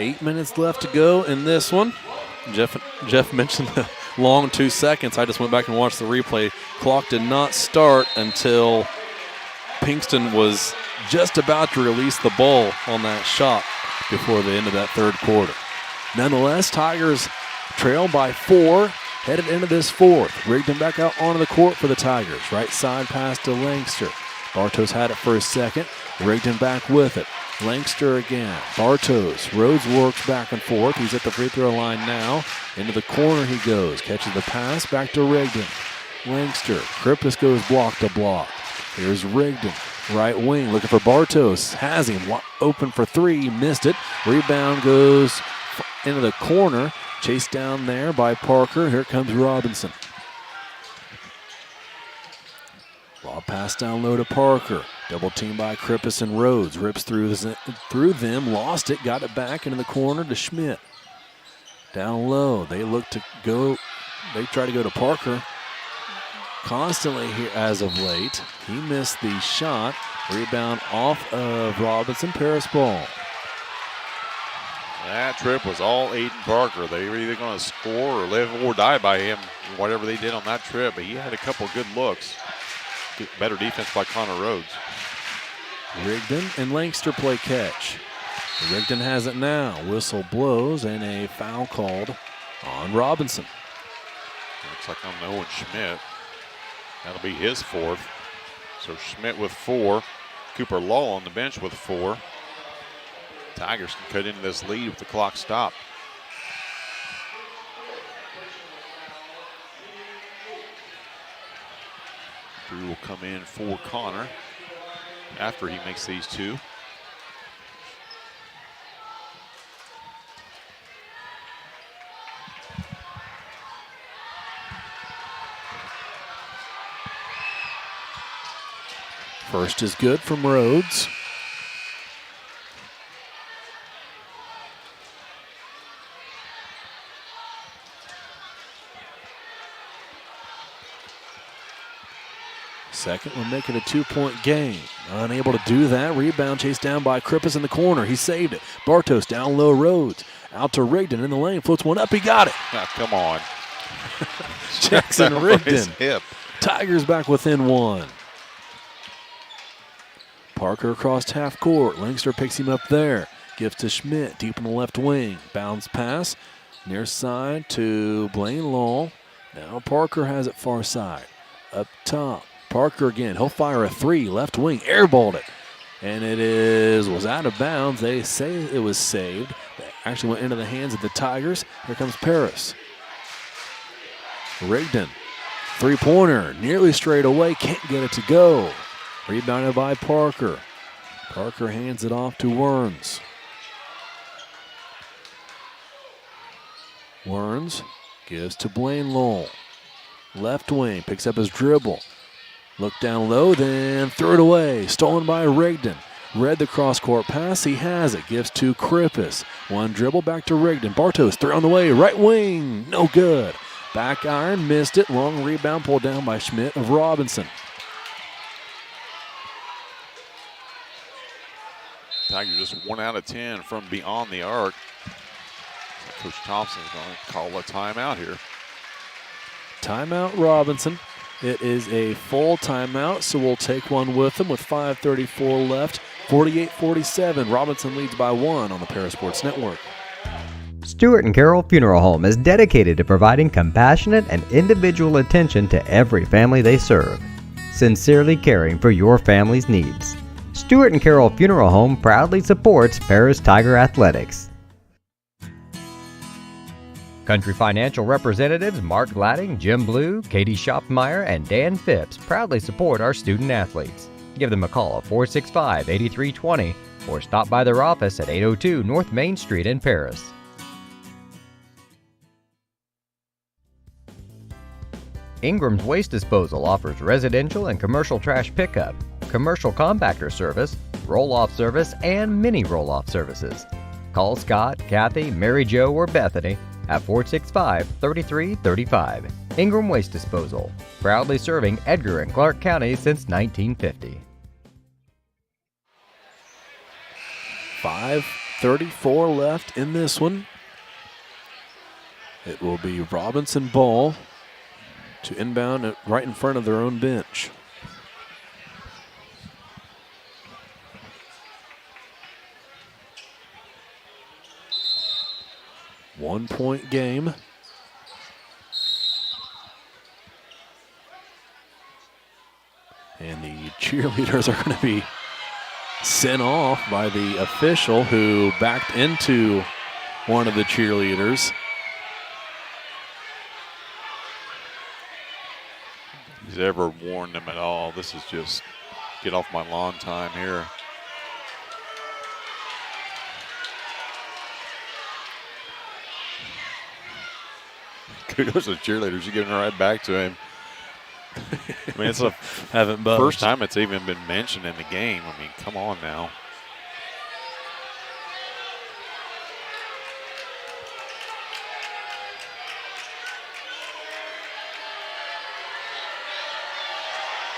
Speaker 2: 8 minutes left to go in this one. Jeff mentioned the long 2 seconds. I just went back and watched the replay. Clock did not start until Pinkston was just about to release the ball on that shot before the end of that third quarter. Nonetheless, Tigers trail by 4, headed into this fourth. Rigdon back out onto the court for the Tigers. Right side pass to Langster. Bartos had it for a second. Rigdon back with it. Langster again. Bartos. Rhodes works back and forth. He's at the free throw line now. Into the corner he goes. Catches the pass. Back to Rigdon. Langster. Krippus goes block to block. Here's Rigdon. Right wing looking for Bartos. Has him open for 3. Missed it. Rebound goes into the corner. Chased down there by Parker. Here comes Robinson. Ball pass down low to Parker. Double team by Krippus and Rhodes. Rips through them. Lost it. Got it back into the corner to Schmidt. Down low. They look to go. They try to go to Parker. Constantly here as of late. He missed the shot. Rebound off of Robinson. Paris ball.
Speaker 3: That trip was all Aiden Parker. They were either going to score or live or die by him, whatever they did on that trip. But he had a couple good looks. Better defense by Connor Rhodes.
Speaker 2: Rigdon and Langster play catch. Rigdon has it now. Whistle blows and a foul called on Robinson.
Speaker 3: Looks like I'm Owen Schmidt. That'll be his 4th. So Schmidt with 4. Cooper Law on the bench with 4. Tigers can cut into this lead with the clock stopped. Drew will come in for Connor after he makes these 2.
Speaker 2: First is good from Rhodes. Second will make it a 2-point game. Unable to do that. Rebound chased down by Krippus in the corner. He saved it. Bartos down low. Rhodes out to Rigdon in the lane. Floats one up. He got it.
Speaker 3: Now, come on.
Speaker 2: Jackson Rigdon. Tigers back within 1. Parker across half court. Langster picks him up there. Gives to Schmidt deep in the left wing. Bounce pass. Near side to Blaine Law. Now Parker has it far side. Up top. Parker again. He'll fire a 3. Left wing. Airballed it. And it was out of bounds. They say it was saved. It actually went into the hands of the Tigers. Here comes Paris. Rigdon. 3-pointer. Nearly straight away. Can't get it to go. Rebounded by Parker. Parker hands it off to Werns. Werns gives to Blaine Lowell. Left wing, picks up his dribble. Look down low, then threw it away. Stolen by Rigdon. Read the cross-court pass. He has it. Gives to Krippus. One dribble back to Rigdon. Bartos, throw on the way. Right wing, no good. Back iron, missed it. Long rebound pulled down by Schmidt of Robinson.
Speaker 3: Tigers just 1 out of 10 from beyond the arc. Coach Thompson's going to call a timeout here.
Speaker 2: Timeout Robinson. It is a full timeout, so we'll take one with them with 5:34 left. 48-47. Robinson leads by 1 on the Parasports Network.
Speaker 1: Stewart and Carroll Funeral Home is dedicated to providing compassionate and individual attention to every family they serve, sincerely caring for your family's needs. Stewart and Carroll Funeral Home proudly supports Paris Tiger Athletics. Country Financial representatives Mark Gladding, Jim Blue, Katie Schopmeyer, and Dan Phipps proudly support our student athletes. Give them a call at 465-8320 or stop by their office at 802 North Main Street in Paris. Ingram's Waste Disposal offers residential and commercial trash pickup, commercial compactor service, roll-off service, and mini roll-off services. Call Scott, Kathy, Mary Jo, or Bethany at 465-3335. Ingram Waste Disposal, proudly serving Edgar and Clark counties since 1950.
Speaker 2: 5:34 left in this one. It will be Robinson ball to inbound right in front of their own bench. One-point game. And the cheerleaders are going to be sent off by the official who backed into one of the cheerleaders.
Speaker 3: He's ever warned them at all. This is just get off my lawn time here. Kudos to the cheerleaders. You're giving it right back to him. I mean, it's the first time it's even been mentioned in the game. I mean, come on now.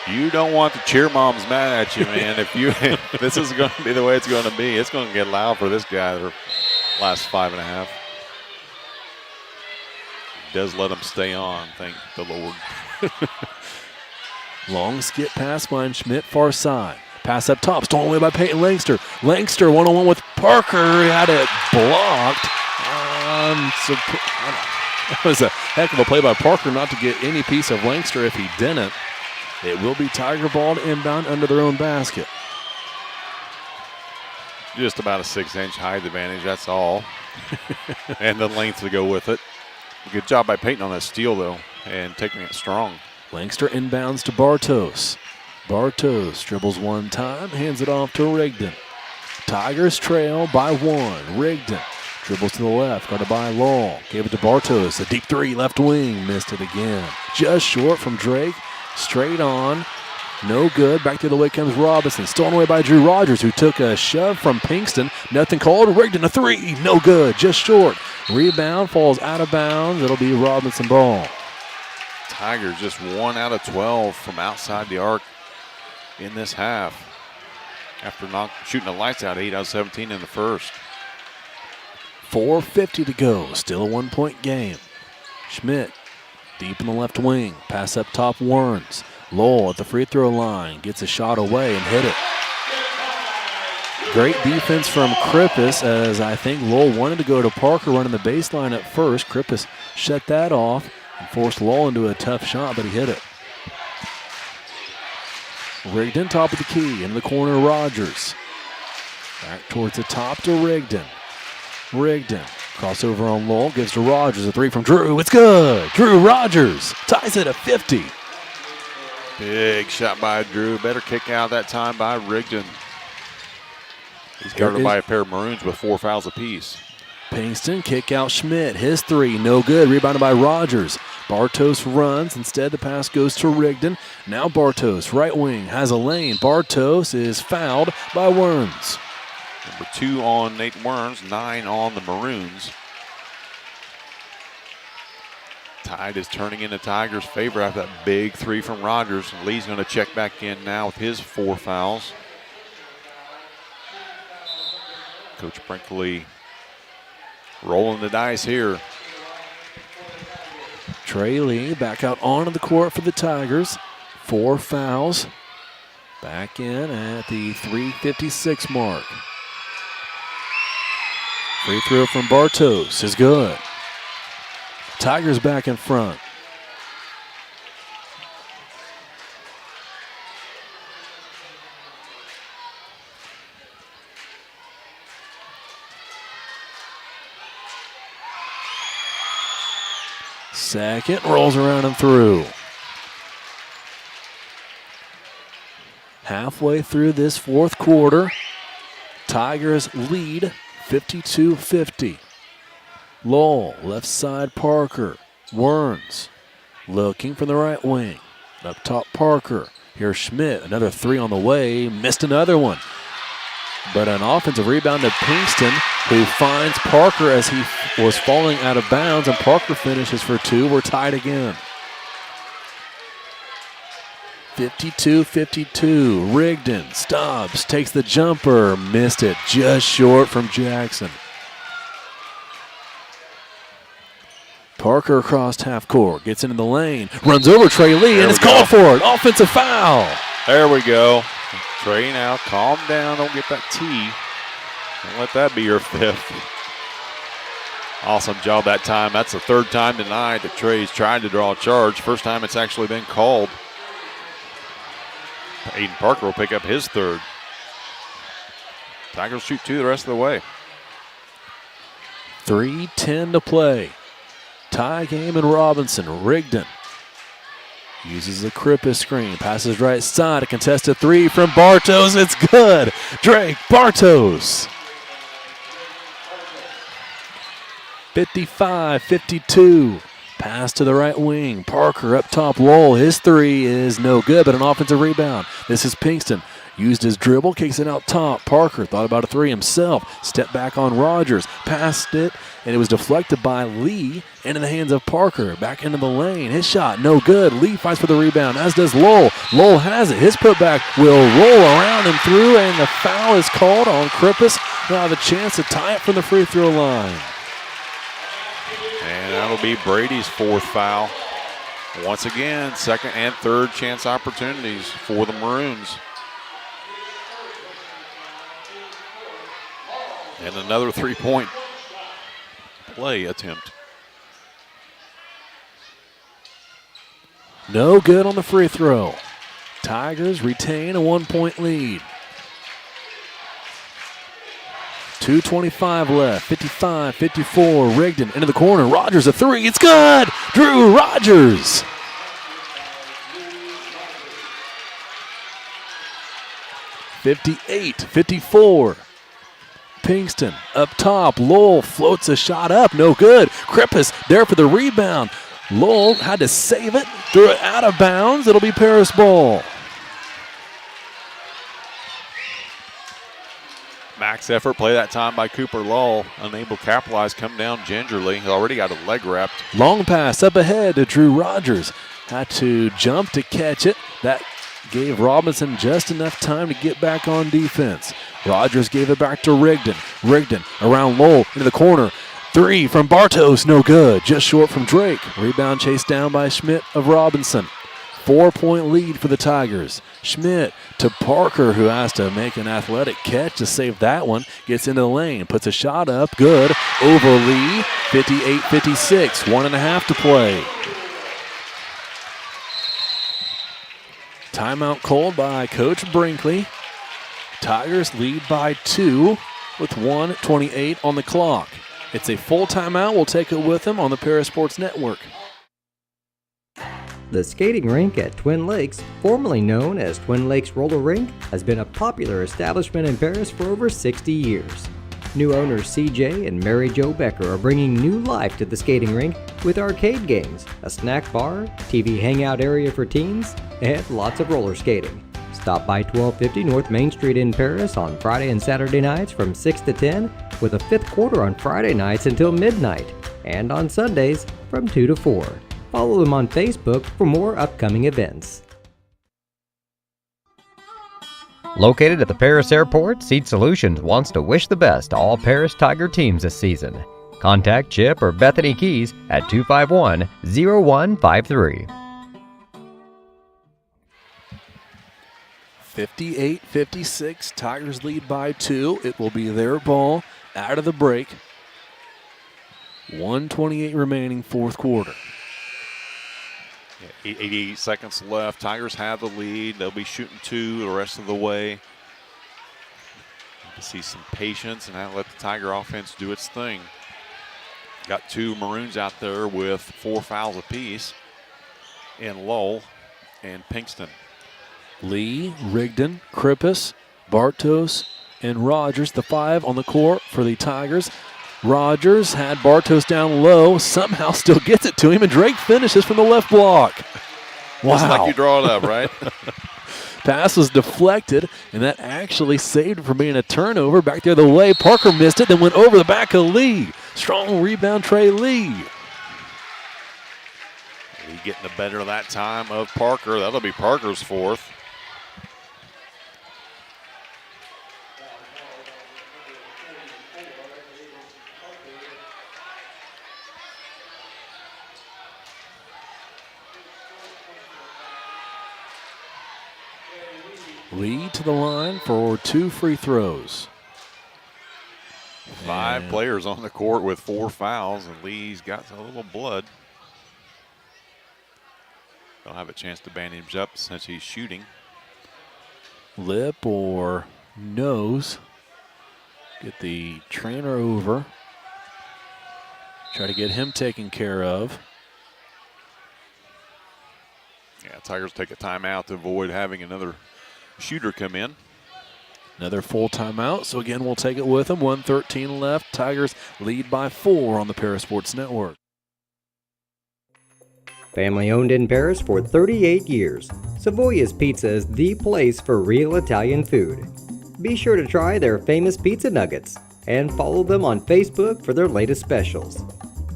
Speaker 3: You don't want the cheer moms mad at you, man. If this is going to be the way it's going to be, it's going to get loud for this guy the last 5.5. Does let him stay on, thank the Lord.
Speaker 2: Long skip pass by Schmidt, far side. Pass up top, stolen away by Peyton Langster. Langster one-on-one with Parker. He had it blocked. That was a heck of a play by Parker not to get any piece of Langster if he didn't. It will be Tiger ball to inbound under their own basket.
Speaker 3: Just about a 6-inch height advantage, that's all. And the length to go with it. Good job by Peyton on that steal, though, and taking it strong.
Speaker 2: Langster inbounds to Bartos. Bartos dribbles one time, hands it off to Rigdon. Tigers trail by 1. Rigdon dribbles to the left, guarded by Law. Gave it to Bartos. A deep three, left wing, missed it again. Just short from Drake. Straight on. No good. Back the other way comes Robinson. Stolen away by Drew Rogers, who took a shove from Pinkston. Nothing called. Rigdon, a three. No good. Just short. Rebound falls out of bounds. It'll be Robinson ball.
Speaker 3: Tigers just 1 out of 12 from outside the arc in this half. After not shooting the lights out, 8 out of 17 in the first.
Speaker 2: 4:50 to go. Still a 1-point game. Schmidt deep in the left wing. Pass up top, Warrens. Lowell at the free throw line. Gets a shot away and hit it. Great defense from Krippus, as I think Lowell wanted to go to Parker running the baseline at first. Krippus shut that off and forced Lowell into a tough shot, but he hit it. Rigdon top of the key. In the corner, Rogers. Back towards the top to Rigdon. Rigdon. Crossover on Lowell, gives to Rogers. A three from Drew. It's good. Drew Rogers ties it at 50.
Speaker 3: Big shot by Drew. Better kick out that time by Rigdon. He's guarded by a pair of Maroons with 4 fouls apiece.
Speaker 2: Pinkston kick out Schmidt. His three, no good. Rebounded by Rogers. Bartos runs. Instead, the pass goes to Rigdon. Now Bartos, right wing, has a lane. Bartos is fouled by Werns.
Speaker 3: Number 2 on Nate Werns, 9 on the Maroons. Tide is turning into Tigers' favor after that big three from Rogers. And Lee's going to check back in now with his 4 fouls. Coach Brinkley rolling the dice here.
Speaker 2: Trey Lee back out onto the court for the Tigers. 4 fouls. Back in at the 3:56 mark. Free throw from Bartos is good. Tigers back in front. Second, rolls around and through. Halfway through this fourth quarter, Tigers lead 52-50. Lowell, left side Parker. Werns looking from the right wing. Up top Parker. Here's Schmidt, another three on the way. Missed another one. But an offensive rebound to Pinkston, who finds Parker as he was falling out of bounds, and Parker finishes for 2. We're tied again. 52-52. Rigdon, Stubbs takes the jumper. Missed it just short from Jackson. Parker across half court, gets into the lane, runs over Trey Lee,
Speaker 3: There
Speaker 2: and it's
Speaker 3: we go.
Speaker 2: called for it. Offensive foul.
Speaker 3: There we go. Trey, now calm down. Don't get that tee. Don't let that be your fifth. Awesome job that time. That's the third time tonight that Trey's tried to draw a charge. First time it's actually been called. Aiden Parker will pick up his third. Tigers shoot two the rest of the way.
Speaker 2: 3:10 to play. Tie game in Robinson. Rigdon uses the Krippis screen. Passes right side. A contested three from Bartos. It's good. Drake Bartos. 55-52. Pass to the right wing. Parker up top. Lowell. His three is no good, but an offensive rebound. This is Pinkston. Used his dribble, kicks it out top. Parker thought about a three himself. Stepped back on Rogers. Passed it, and it was deflected by Lee into the hands of Parker. Back into the lane. His shot, no good. Lee fights for the rebound, as does Lowell. Lowell has it. His putback will roll around and through, and the foul is called on Krippis. He'll have a chance to tie it from the free throw line.
Speaker 3: And that'll be Brady's fourth foul. Once again, second and third chance opportunities for the Maroons. And another three-point play attempt.
Speaker 2: No good on the free throw. Tigers retain a 1-point lead. 2:25 left, 55-54. Rigdon into the corner. Rogers a three. It's good. Drew Rogers. (58-54). Pinkston up top. Lowell floats a shot up. No good. Krippis there for the rebound. Lowell had to save it. Threw it out of bounds. It'll be Paris ball.
Speaker 3: Max effort play that time by Cooper Lowell. Unable to capitalize, come down gingerly. He already got a leg wrapped.
Speaker 2: Long pass up ahead to Drew Rogers. Had to jump to catch it. That gave Robinson just enough time to get back on defense. Rogers gave it back to Rigdon. Rigdon around Lowell into the corner. Three from Bartos, no good. Just short from Drake. Rebound chased down by Schmidt of Robinson. 4-point lead for the Tigers. Schmidt to Parker, who has to make an athletic catch to save that one. Gets into the lane, puts a shot up, good. Over Lee, 58-56, 1.5 to play. Timeout called by Coach Brinkley. Tigers lead by 2 with 1:28 on the clock. It's a full timeout. We'll take it with them on the Paris Sports Network.
Speaker 1: The skating rink at Twin Lakes, formerly known as Twin Lakes Roller Rink, has been a popular establishment in Paris for over 60 years. New owners CJ and Mary Jo Becker are bringing new life to the skating rink with arcade games, a snack bar, TV hangout area for teens, and lots of roller skating. Stop by 1250 North Main Street in Paris on Friday and Saturday nights from 6 to 10, with a fifth quarter on Friday nights until midnight, and on Sundays from 2 to 4. Follow them on Facebook for more upcoming events. Located at the Paris Airport, Seat Solutions wants to wish the best to all Paris Tiger teams this season. Contact Chip or Bethany Keys at 251-0153.
Speaker 2: 58-56, Tigers lead by 2. It will be their ball out of the break. 1:28 remaining, fourth quarter.
Speaker 3: 88 seconds left. Tigers have the lead. They'll be shooting two the rest of the way. To see some patience and let the Tiger offense do its thing. Got two Maroons out there with 4 fouls apiece in Lowell and Pinkston.
Speaker 2: Lee, Rigdon, Krippis, Bartos, and Rogers, the 5 on the court for the Tigers. Rogers had Bartos down low, somehow still gets it to him, and Drake finishes from the left block. Wow.
Speaker 3: Just like you draw it up, right?
Speaker 2: Pass was deflected, and that actually saved it from being a turnover. Back the other way, Parker missed it, then went over the back of Lee. Strong rebound, Trey Lee.
Speaker 3: Lee getting the better of that time of Parker. That'll be Parker's fourth.
Speaker 2: Lee to the line for 2 free throws.
Speaker 3: 5 players on the court with 4 fouls, and Lee's got a little blood. They'll have a chance to bandage up since he's shooting.
Speaker 2: Lip or nose. Get the trainer over. Try to get him taken care of.
Speaker 3: Yeah, Tigers take a timeout to avoid having another shooter come in.
Speaker 2: Another full timeout, so again, we'll take it with them. 1:13 left. Tigers lead by 4 on the Parasports Network.
Speaker 1: Family owned in Paris for 38 years, Savoya's Pizza is the place for real Italian food. Be sure to try their famous pizza nuggets and follow them on Facebook for their latest specials.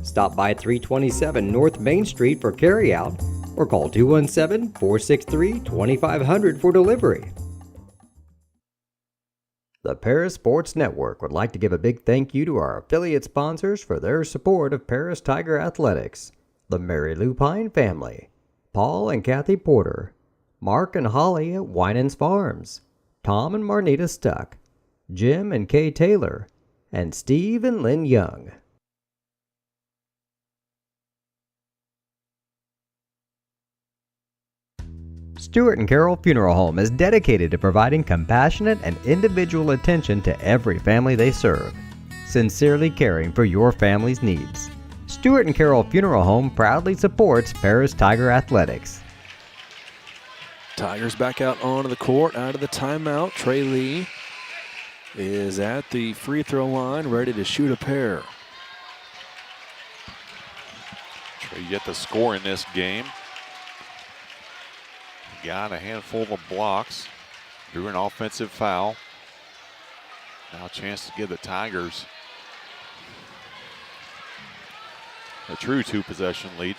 Speaker 1: Stop by 327 North Main Street for carryout or call 217-463-2500 for delivery. The Paris Sports Network would like to give a big thank you to our affiliate sponsors for their support of Paris Tiger Athletics: the Mary Lupine family, Paul and Kathy Porter, Mark and Holly at Winans Farms, Tom and Marnita Stuck, Jim and Kay Taylor, and Steve and Lynn Young. Stewart and Carroll Funeral Home is dedicated to providing compassionate and individual attention to every family they serve, sincerely caring for your family's needs. Stewart and Carroll Funeral Home proudly supports Paris Tiger Athletics.
Speaker 2: Tigers back out onto the court, out of the timeout. Trey Lee is at the free throw line, ready to shoot a pair.
Speaker 3: Trey yet to score in this game. Got a handful of blocks, drew an offensive foul. Now a chance to give the Tigers a true 2-possession lead.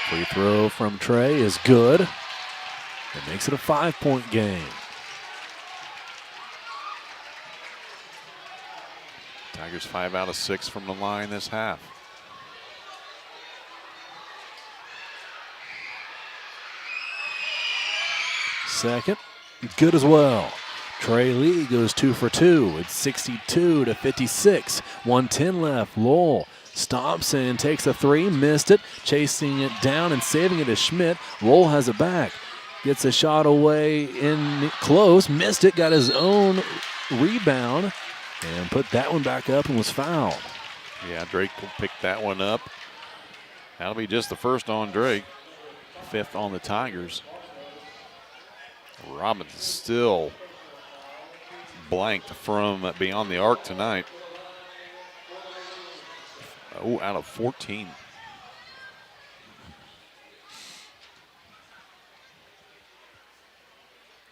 Speaker 2: Free throw from Trey is good. It makes it a 5-point game.
Speaker 3: Tigers 5 out of 6 from the line this half.
Speaker 2: Second, good as well. Trey Lee goes 2 for 2. It's 62-56. 1:10 left. Lowell stops and takes a 3. Missed it. Chasing it down and saving it is Schmidt. Lowell has it back. Gets a shot away in close. Missed it. Got his own rebound and put that one back up and was fouled.
Speaker 3: Yeah, Drake will pick that one up. That'll be just the first on Drake. 5th on the Tigers. Robinson still blanked from beyond the arc tonight. Oh, out of 14.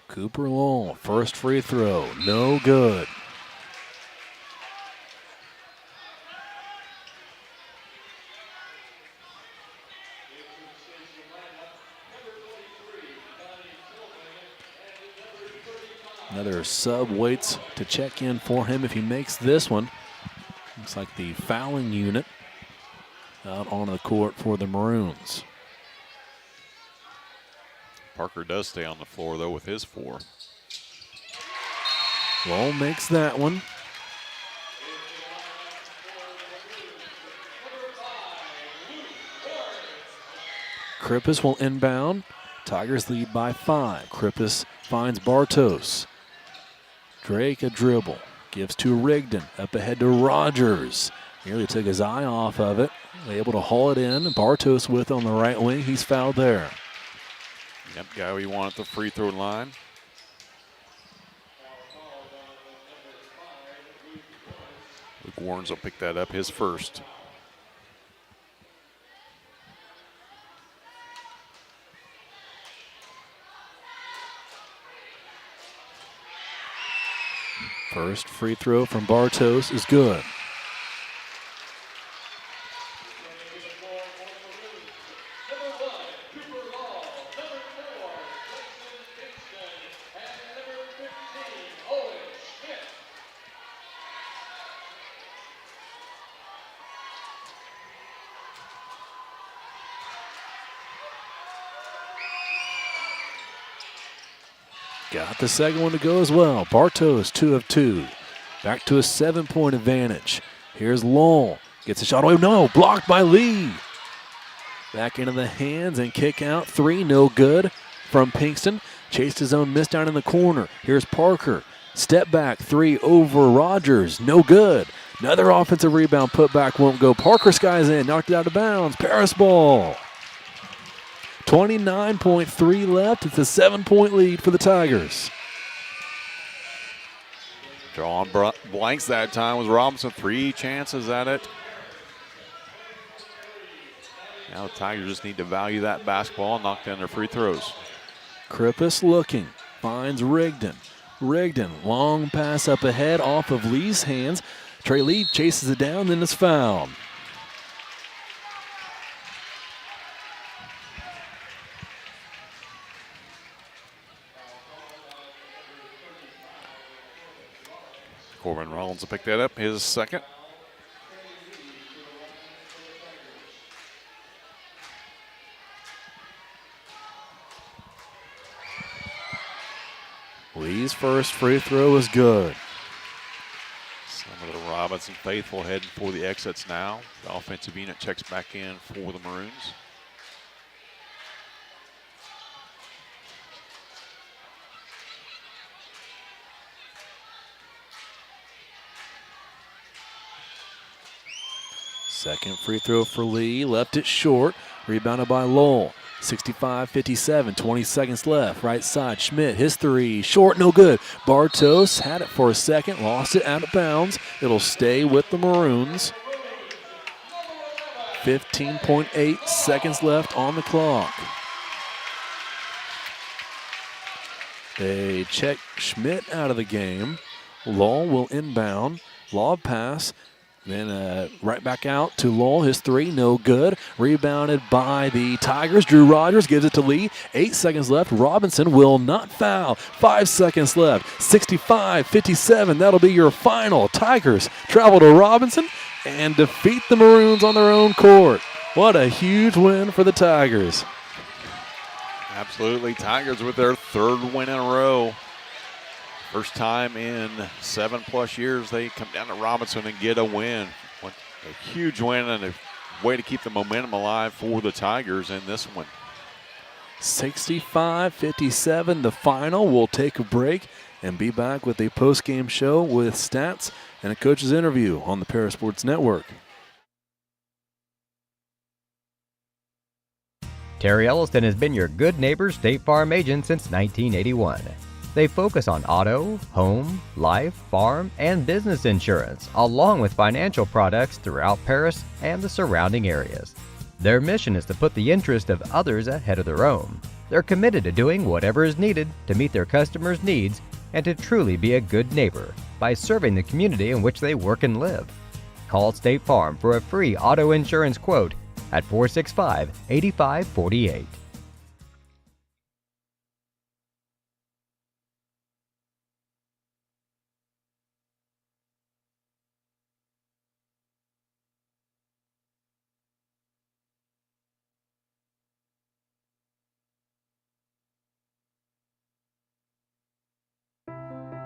Speaker 2: Cooper Lowell, first free throw, no good. Another sub waits to check in for him if he makes this one. Looks like the fouling unit out on the court for the Maroons.
Speaker 3: Parker does stay on the floor, though, with his 4.
Speaker 2: Lowell makes that one. Krippus will inbound. Tigers lead by 5. Krippus finds Bartos. Drake a dribble. Gives to Rigdon. Up ahead to Rogers. Nearly took his eye off of it. Able to haul it in. Bartos with on the right wing. He's fouled there.
Speaker 3: Yep, guy we want at the free throw line. Luke Warrens will pick that up, his first.
Speaker 2: First free throw from Bartos is good. Got the second one to go as well. Bartos, 2 of 2. Back to a 7-point advantage. Here's Lowell. Gets a shot away. No, blocked by Lee. Back into the hands and kick out 3. No good from Pinkston. Chased his own miss down in the corner. Here's Parker. Step back 3 over Rogers. No good. Another offensive rebound put back won't go. Parker skies in. Knocked it out of bounds. Paris ball. 29.3 left. It's a 7-point lead for the Tigers.
Speaker 3: Drawing blanks that time was Robinson. 3 chances at it. Now the Tigers just need to value that basketball and knock down their free throws.
Speaker 2: Krippus looking. Finds Rigdon. Rigdon, long pass up ahead off of Lee's hands. Trey Lee chases it down, then is fouled.
Speaker 3: Corbin Rollins will pick that up, his second.
Speaker 2: Lee's first free throw is good.
Speaker 3: Some of the Robinson faithful heading for the exits now. The offensive unit checks back in for the Maroons.
Speaker 2: Second free throw for Lee. Left it short. Rebounded by Lowell. 65-57, 20 seconds left. Right side, Schmidt, his 3, short, no good. Bartos had it for a second, lost it out of bounds. It'll stay with the Maroons. 15.8 seconds left on the clock. They check Schmidt out of the game. Lowell will inbound. Lob pass. Then right back out to Lowell. His 3, no good. Rebounded by the Tigers. Drew Rogers gives it to Lee. 8 seconds left. Robinson will not foul. 5 seconds left. 65-57. That'll be your final. Tigers travel to Robinson and defeat the Maroons on their own court. What a huge win for the Tigers.
Speaker 3: Absolutely. Tigers with their 3rd win in a row. First time in 7+ years they come down to Robinson and get a win. A huge win and a way to keep the momentum alive for the Tigers in this one.
Speaker 2: 65-57 the final. We'll take a break and be back with a post-game show with stats and a coach's interview on the Parasports Network.
Speaker 1: Terry Elliston has been your good neighbor State Farm agent since 1981. They focus on auto, home, life, farm, and business insurance, along with financial products throughout Paris and the surrounding areas. Their mission is to put the interest of others ahead of their own. They're committed to doing whatever is needed to meet their customers' needs and to truly be a good neighbor by serving the community in which they work and live. Call State Farm for a free auto insurance quote at 465-8548.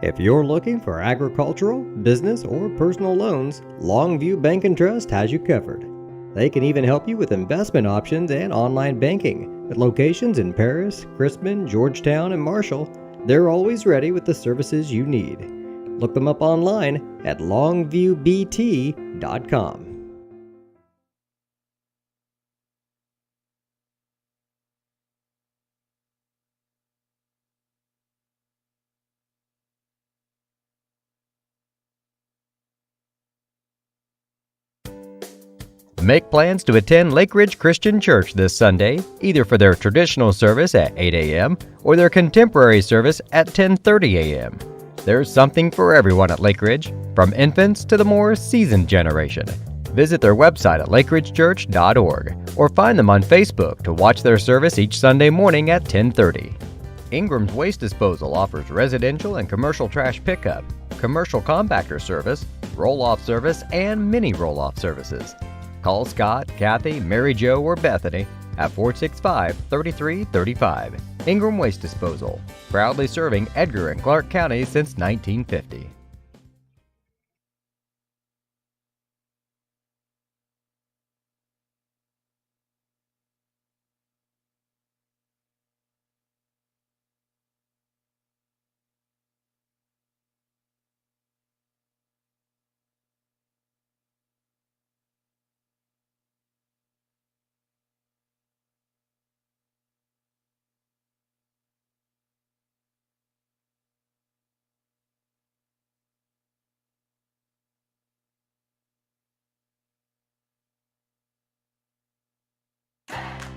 Speaker 1: If you're looking for agricultural, business, or personal loans, Longview Bank and Trust has you covered. They can even help you with investment options and online banking. With locations in Paris, Crispin, Georgetown, and Marshall, they're always ready with the services you need. Look them up online at longviewbt.com. Make plans to attend Lake Ridge Christian Church this Sunday, either for their traditional service at 8 a.m. or their contemporary service at 10:30 a.m. There's something for everyone at Lake Ridge, from infants to the more seasoned generation. Visit their website at lakeridgechurch.org or find them on Facebook to watch their service each Sunday morning at 10:30. Ingram's Waste Disposal offers residential and commercial trash pickup, commercial compactor service, roll-off service, and mini roll-off services. Call Scott, Kathy, Mary Jo, or Bethany at 465-3335. Ingram Waste Disposal, proudly serving Edgar and Clark County since 1950.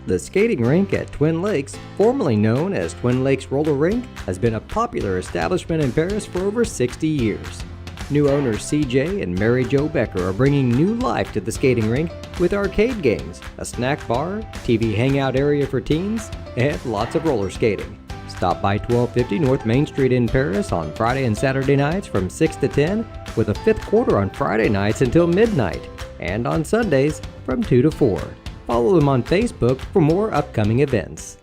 Speaker 1: The skating rink at Twin Lakes, formerly known as Twin Lakes Roller Rink, has been a popular establishment in Paris for over 60 years. New owners CJ and Mary Jo Becker are bringing new life to the skating rink with arcade games, a snack bar, TV hangout area for teens, and lots of roller skating. Stop by 1250 North Main Street in Paris on Friday and Saturday nights from 6 to 10, with a fifth quarter on Friday nights until midnight, and on Sundays from 2 to 4. Follow them on Facebook for more upcoming events.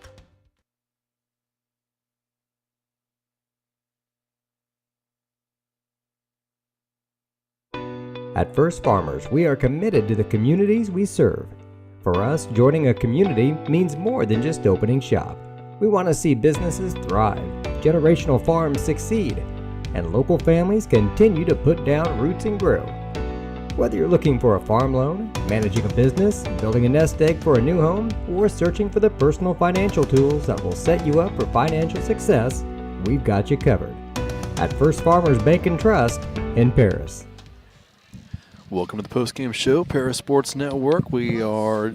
Speaker 1: At First Farmers, we are committed to the communities we serve. For us, joining a community means more than just opening shop. We want to see businesses thrive, generational farms succeed, and local families continue to put down roots and grow. Whether you're looking for a farm loan, managing a business, building a nest egg for a new home, or searching for the personal financial tools that will set you up for financial success, we've got you covered. At First Farmers Bank and Trust in Paris.
Speaker 2: Welcome to the postgame show, Paris Sports Network. We are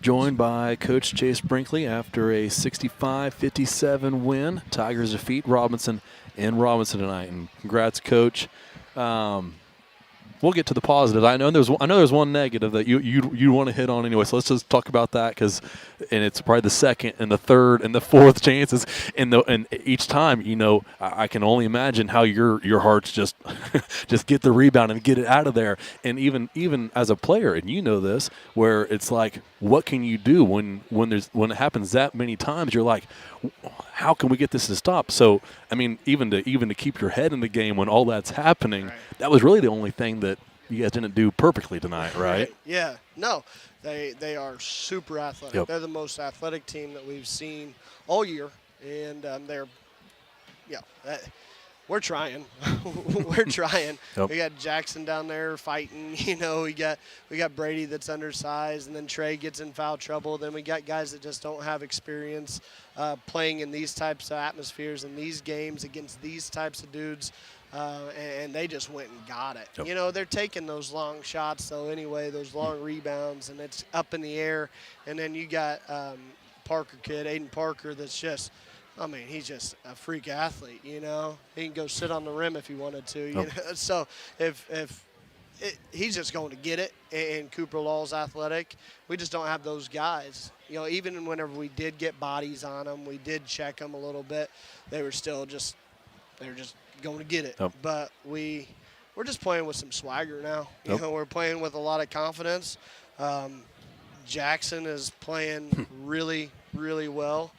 Speaker 2: joined by Coach Chase Brinkley after a 65-57 win. Tigers defeat Robinson tonight, and congrats, Coach. We'll get to the positive. I know there's one negative that you want to hit on anyway. So let's just talk about that and it's probably the second and the third and the fourth chances. And each time, I can only imagine how your heart's just get the rebound and get it out of there. And even as a player, and you know this, where it's like, what can you do when it happens that many times? You're like, how can we get this to stop? So I mean, even to keep your head in the game when all that's happening, right. That was really the only thing that you guys didn't do perfectly tonight, right?
Speaker 6: Yeah. No, they are super athletic.
Speaker 2: Yep.
Speaker 6: They're the most athletic team that we've seen all year, and we're trying. We're trying.
Speaker 2: Yep.
Speaker 6: We got Jackson down there fighting. We got Brady that's undersized, and then Trey gets in foul trouble. Then we got guys that just don't have experience playing in these types of atmospheres and these games against these types of dudes. And they just went and got it.
Speaker 2: Yep.
Speaker 6: They're taking those long shots, though, anyway, those long rebounds, and it's up in the air. And then you got Aiden Parker, that's just, he's just a freak athlete, He can go sit on the rim if he wanted to,
Speaker 2: Yep.
Speaker 6: So he's just going to get it, and Cooper Law's athletic. We just don't have those guys. Even whenever we did get bodies on them, we did check them a little bit, they were just going to get it.
Speaker 2: Yep.
Speaker 6: But we're just playing with some swagger now.
Speaker 2: Yep.
Speaker 6: We're playing with a lot of confidence. Jackson is playing really, really well.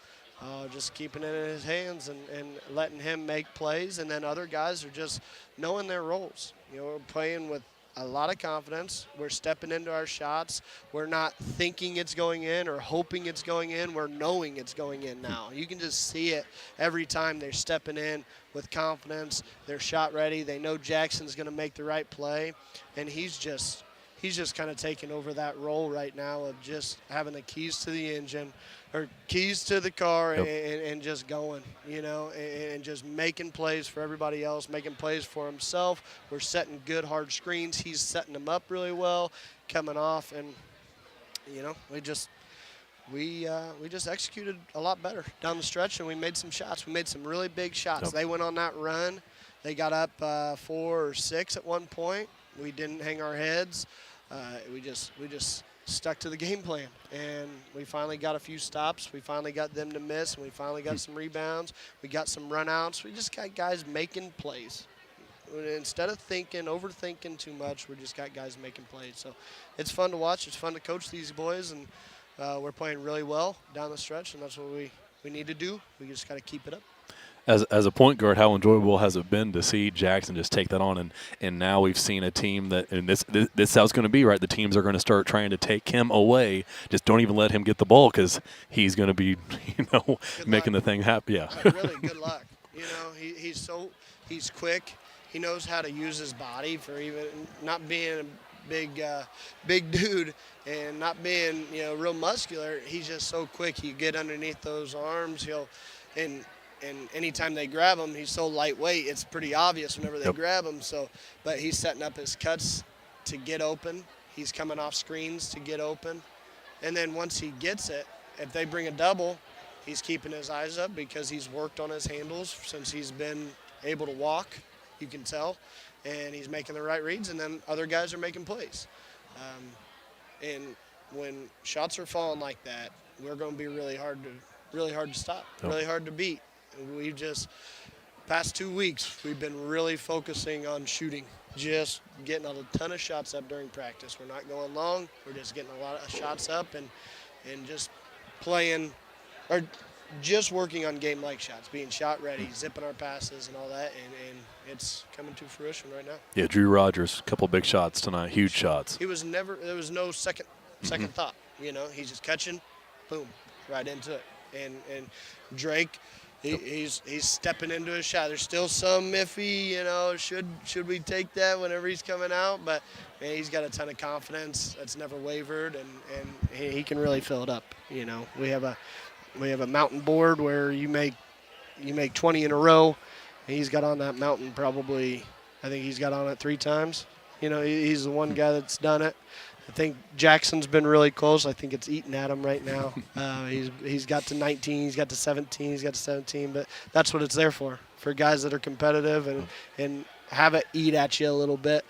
Speaker 6: Just keeping it in his hands and letting him make plays. And then other guys are just knowing their roles. We're playing with a lot of confidence. We're stepping into our shots. We're not thinking it's going in or hoping it's going in. We're knowing it's going in now. You can just see it every time they're stepping in with confidence. They're shot ready. They know Jackson's going to make the right play. And he's just kind of taking over that role right now of just having the keys to the engine or keys to the car. Yep. and just going, and just making plays for everybody else, making plays for himself. We're setting good, hard screens. He's setting them up really well, coming off, and, we just executed a lot better down the stretch, and we made some shots. We made some really big shots.
Speaker 2: Yep.
Speaker 6: They went on that run. They got up 4 or 6 at one point. We didn't hang our heads. We just stuck to the game plan, and we finally got a few stops. We finally got them to miss, and we finally got some rebounds. We got some runouts. We just got guys making plays. Instead of overthinking too much, we just got guys making plays. So it's fun to watch. It's fun to coach these boys, and we're playing really well down the stretch, and that's what we need to do. We just got to keep it up.
Speaker 2: As a point guard, how enjoyable has it been to see Jackson just take that on? And now we've seen a team that, and this is how it's going to be, right? The teams are going to start trying to take him away. Just don't even let him get the ball because he's going to be, making the thing happen. Yeah.
Speaker 6: Really, good luck. He's quick. He knows how to use his body for even not being a big dude and not being, real muscular. He's just so quick. You get underneath those arms, and anytime they grab him, he's so lightweight, it's pretty obvious whenever they grab him. So, but he's setting up his cuts to get open. He's coming off screens to get open. And then once he gets it, if they bring a double, he's keeping his eyes up because he's worked on his handles since he's been able to walk, you can tell. And he's making the right reads, and then other guys are making plays. And when shots are falling like that, we're going to be really hard to stop, really hard to beat. We just, past 2 weeks, we've been really focusing on shooting, just getting a ton of shots up during practice. We're not going long. We're just getting a lot of shots up and just playing, or just working on game-like shots, being shot ready, zipping our passes and all that, and it's coming to fruition right now.
Speaker 2: Yeah, Drew Rogers, a couple big shots tonight, huge shots.
Speaker 6: There was no second thought, he's just catching, boom, right into it. And Drake, he's stepping into his shot. There's still some iffy, should we take that whenever he's coming out? But man, he's got a ton of confidence that's never wavered, and he can really fill it up. We have a mountain board where you make 20 in a row. He's got on that mountain probably, I think he's got on it 3 times. He's the one guy that's done it. I think Jackson's been really close. I think it's eating at him right now. He's got to 19, he's got to 17, he's got to 17. But that's what it's there for guys that are competitive and have it eat at you a little bit.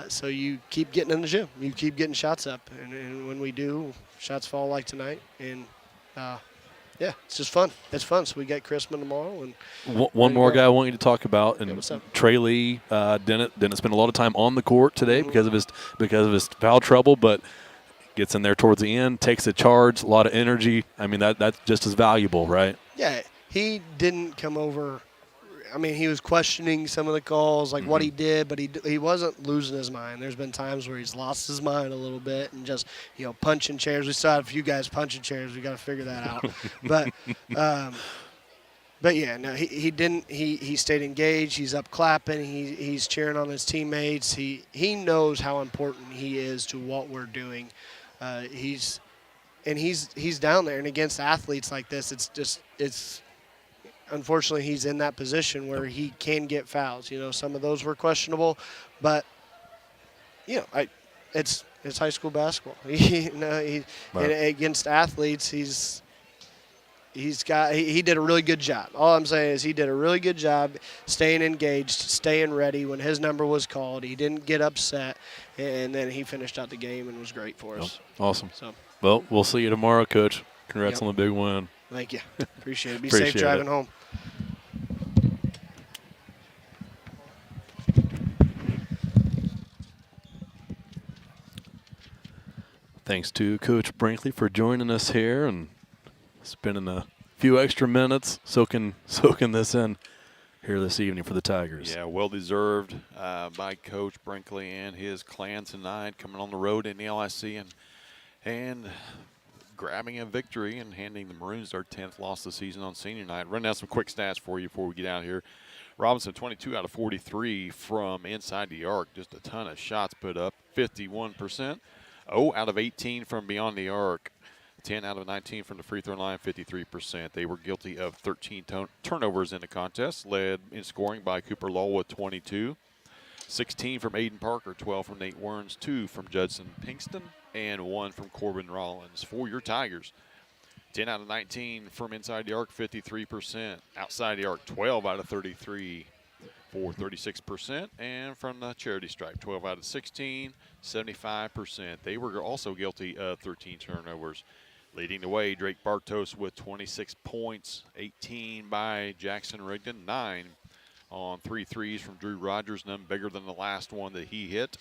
Speaker 6: So you keep getting in the gym. You keep getting shots up. And when we do, shots fall like tonight. And, it's just fun. It's fun. So we get Chrisman tomorrow. And
Speaker 2: one more guy I want you to talk about, and
Speaker 6: what's up?
Speaker 2: Trey Lee didn't spend a lot of time on the court today because of his foul trouble, but gets in there towards the end, takes a charge, a lot of energy. I mean that's just as valuable, right?
Speaker 6: Yeah, he didn't come over. I mean, he was questioning some of the calls, like what he did, but he wasn't losing his mind. There's been times where he's lost his mind a little bit and just, punching chairs. We still have a few guys punching chairs. We got to figure that out. But yeah, no, he didn't. He stayed engaged. He's up clapping. He's cheering on his teammates. He knows how important he is to what we're doing. He's down there, and against athletes like this, it's. Unfortunately, he's in that position where he can get fouls. Some of those were questionable, but it's high school basketball. And against athletes, he did a really good job. All I'm saying is he did a really good job staying engaged, staying ready when his number was called. He didn't get upset, and then he finished out the game and was great for us.
Speaker 2: Awesome.
Speaker 6: So,
Speaker 2: well, we'll see you tomorrow, Coach. Congrats on the big win.
Speaker 6: Thank you. Appreciate it. Be safe driving home.
Speaker 2: Thanks to Coach Brinkley for joining us here and spending a few extra minutes soaking this in here this evening for the Tigers.
Speaker 3: Yeah, well-deserved by Coach Brinkley and his clan tonight, coming on the road in the LIC and grabbing a victory and handing the Maroons their 10th loss of the season on senior night. Run down some quick stats for you before we get out here. Robinson, 22 out of 43 from inside the arc. Just a ton of shots put up, 51%. 0 out of 18 from beyond the arc. 10 out of 19 from the free throw line, 53%. They were guilty of 13 turnovers in the contest, led in scoring by Cooper Lowell with 22. 16 from Aiden Parker, 12 from Nate Werns, 2 from Judson Pinkston, and 1 from Corbin Rollins for your Tigers. 10 out of 19 from inside the arc, 53%. Outside the arc, 12 out of 33 for 36%. And from the charity stripe, 12 out of 16, 75%. They were also guilty of 13 turnovers. Leading the way, Drake Bartos with 26 points, 18 by Jackson Rigdon, 9 on 3 threes from Drew Rogers, none bigger than the last one that he hit.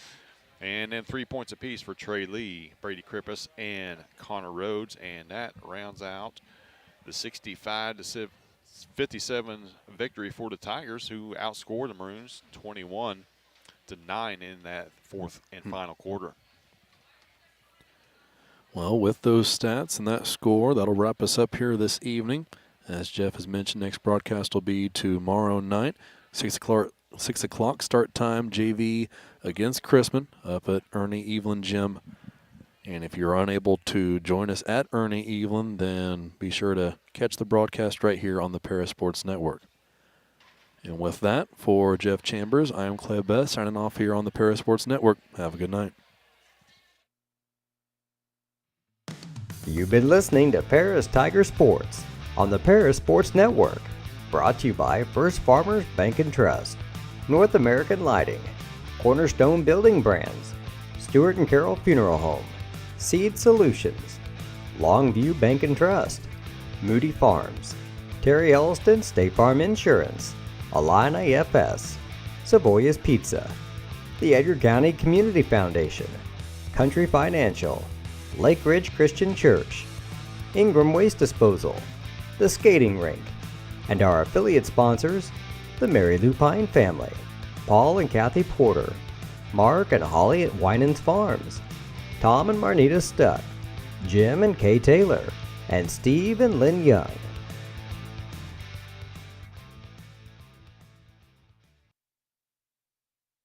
Speaker 3: And then 3 points apiece for Trey Lee, Brady Krippus, and Connor Rhodes. And that rounds out the 65-57 victory for the Tigers, who outscored the Maroons 21-9 in that fourth and final quarter.
Speaker 2: Well, with those stats and that score, that'll wrap us up here this evening. As Jeff has mentioned, next broadcast will be tomorrow night, 6 o'clock start time, JV against Chrisman up at Ernie Evelyn Gym. And if you're unable to join us at Ernie Evelyn, then be sure to catch the broadcast right here on the Parasports Network. And with that, for Jeff Chambers, I am Clay Best, signing off here on the Parasports Network. Have a good night.
Speaker 1: You've been listening to Paris Tiger Sports on the Parasports Network. Brought to you by First Farmers Bank and Trust, North American Lighting, Cornerstone Building Brands, Stewart & Carroll Funeral Home, Seed Solutions, Longview Bank and Trust, Moody Farms, Terry Elliston State Farm Insurance, Illini FS, Savoya's Pizza, the Edgar County Community Foundation, Country Financial, Lake Ridge Christian Church, Ingram Waste Disposal, the Skating Rink, and our affiliate sponsors, the Mary Lupine family, Paul and Kathy Porter, Mark and Holly at Winans Farms, Tom and Marnita Stuck, Jim and Kay Taylor, and Steve and Lynn Young.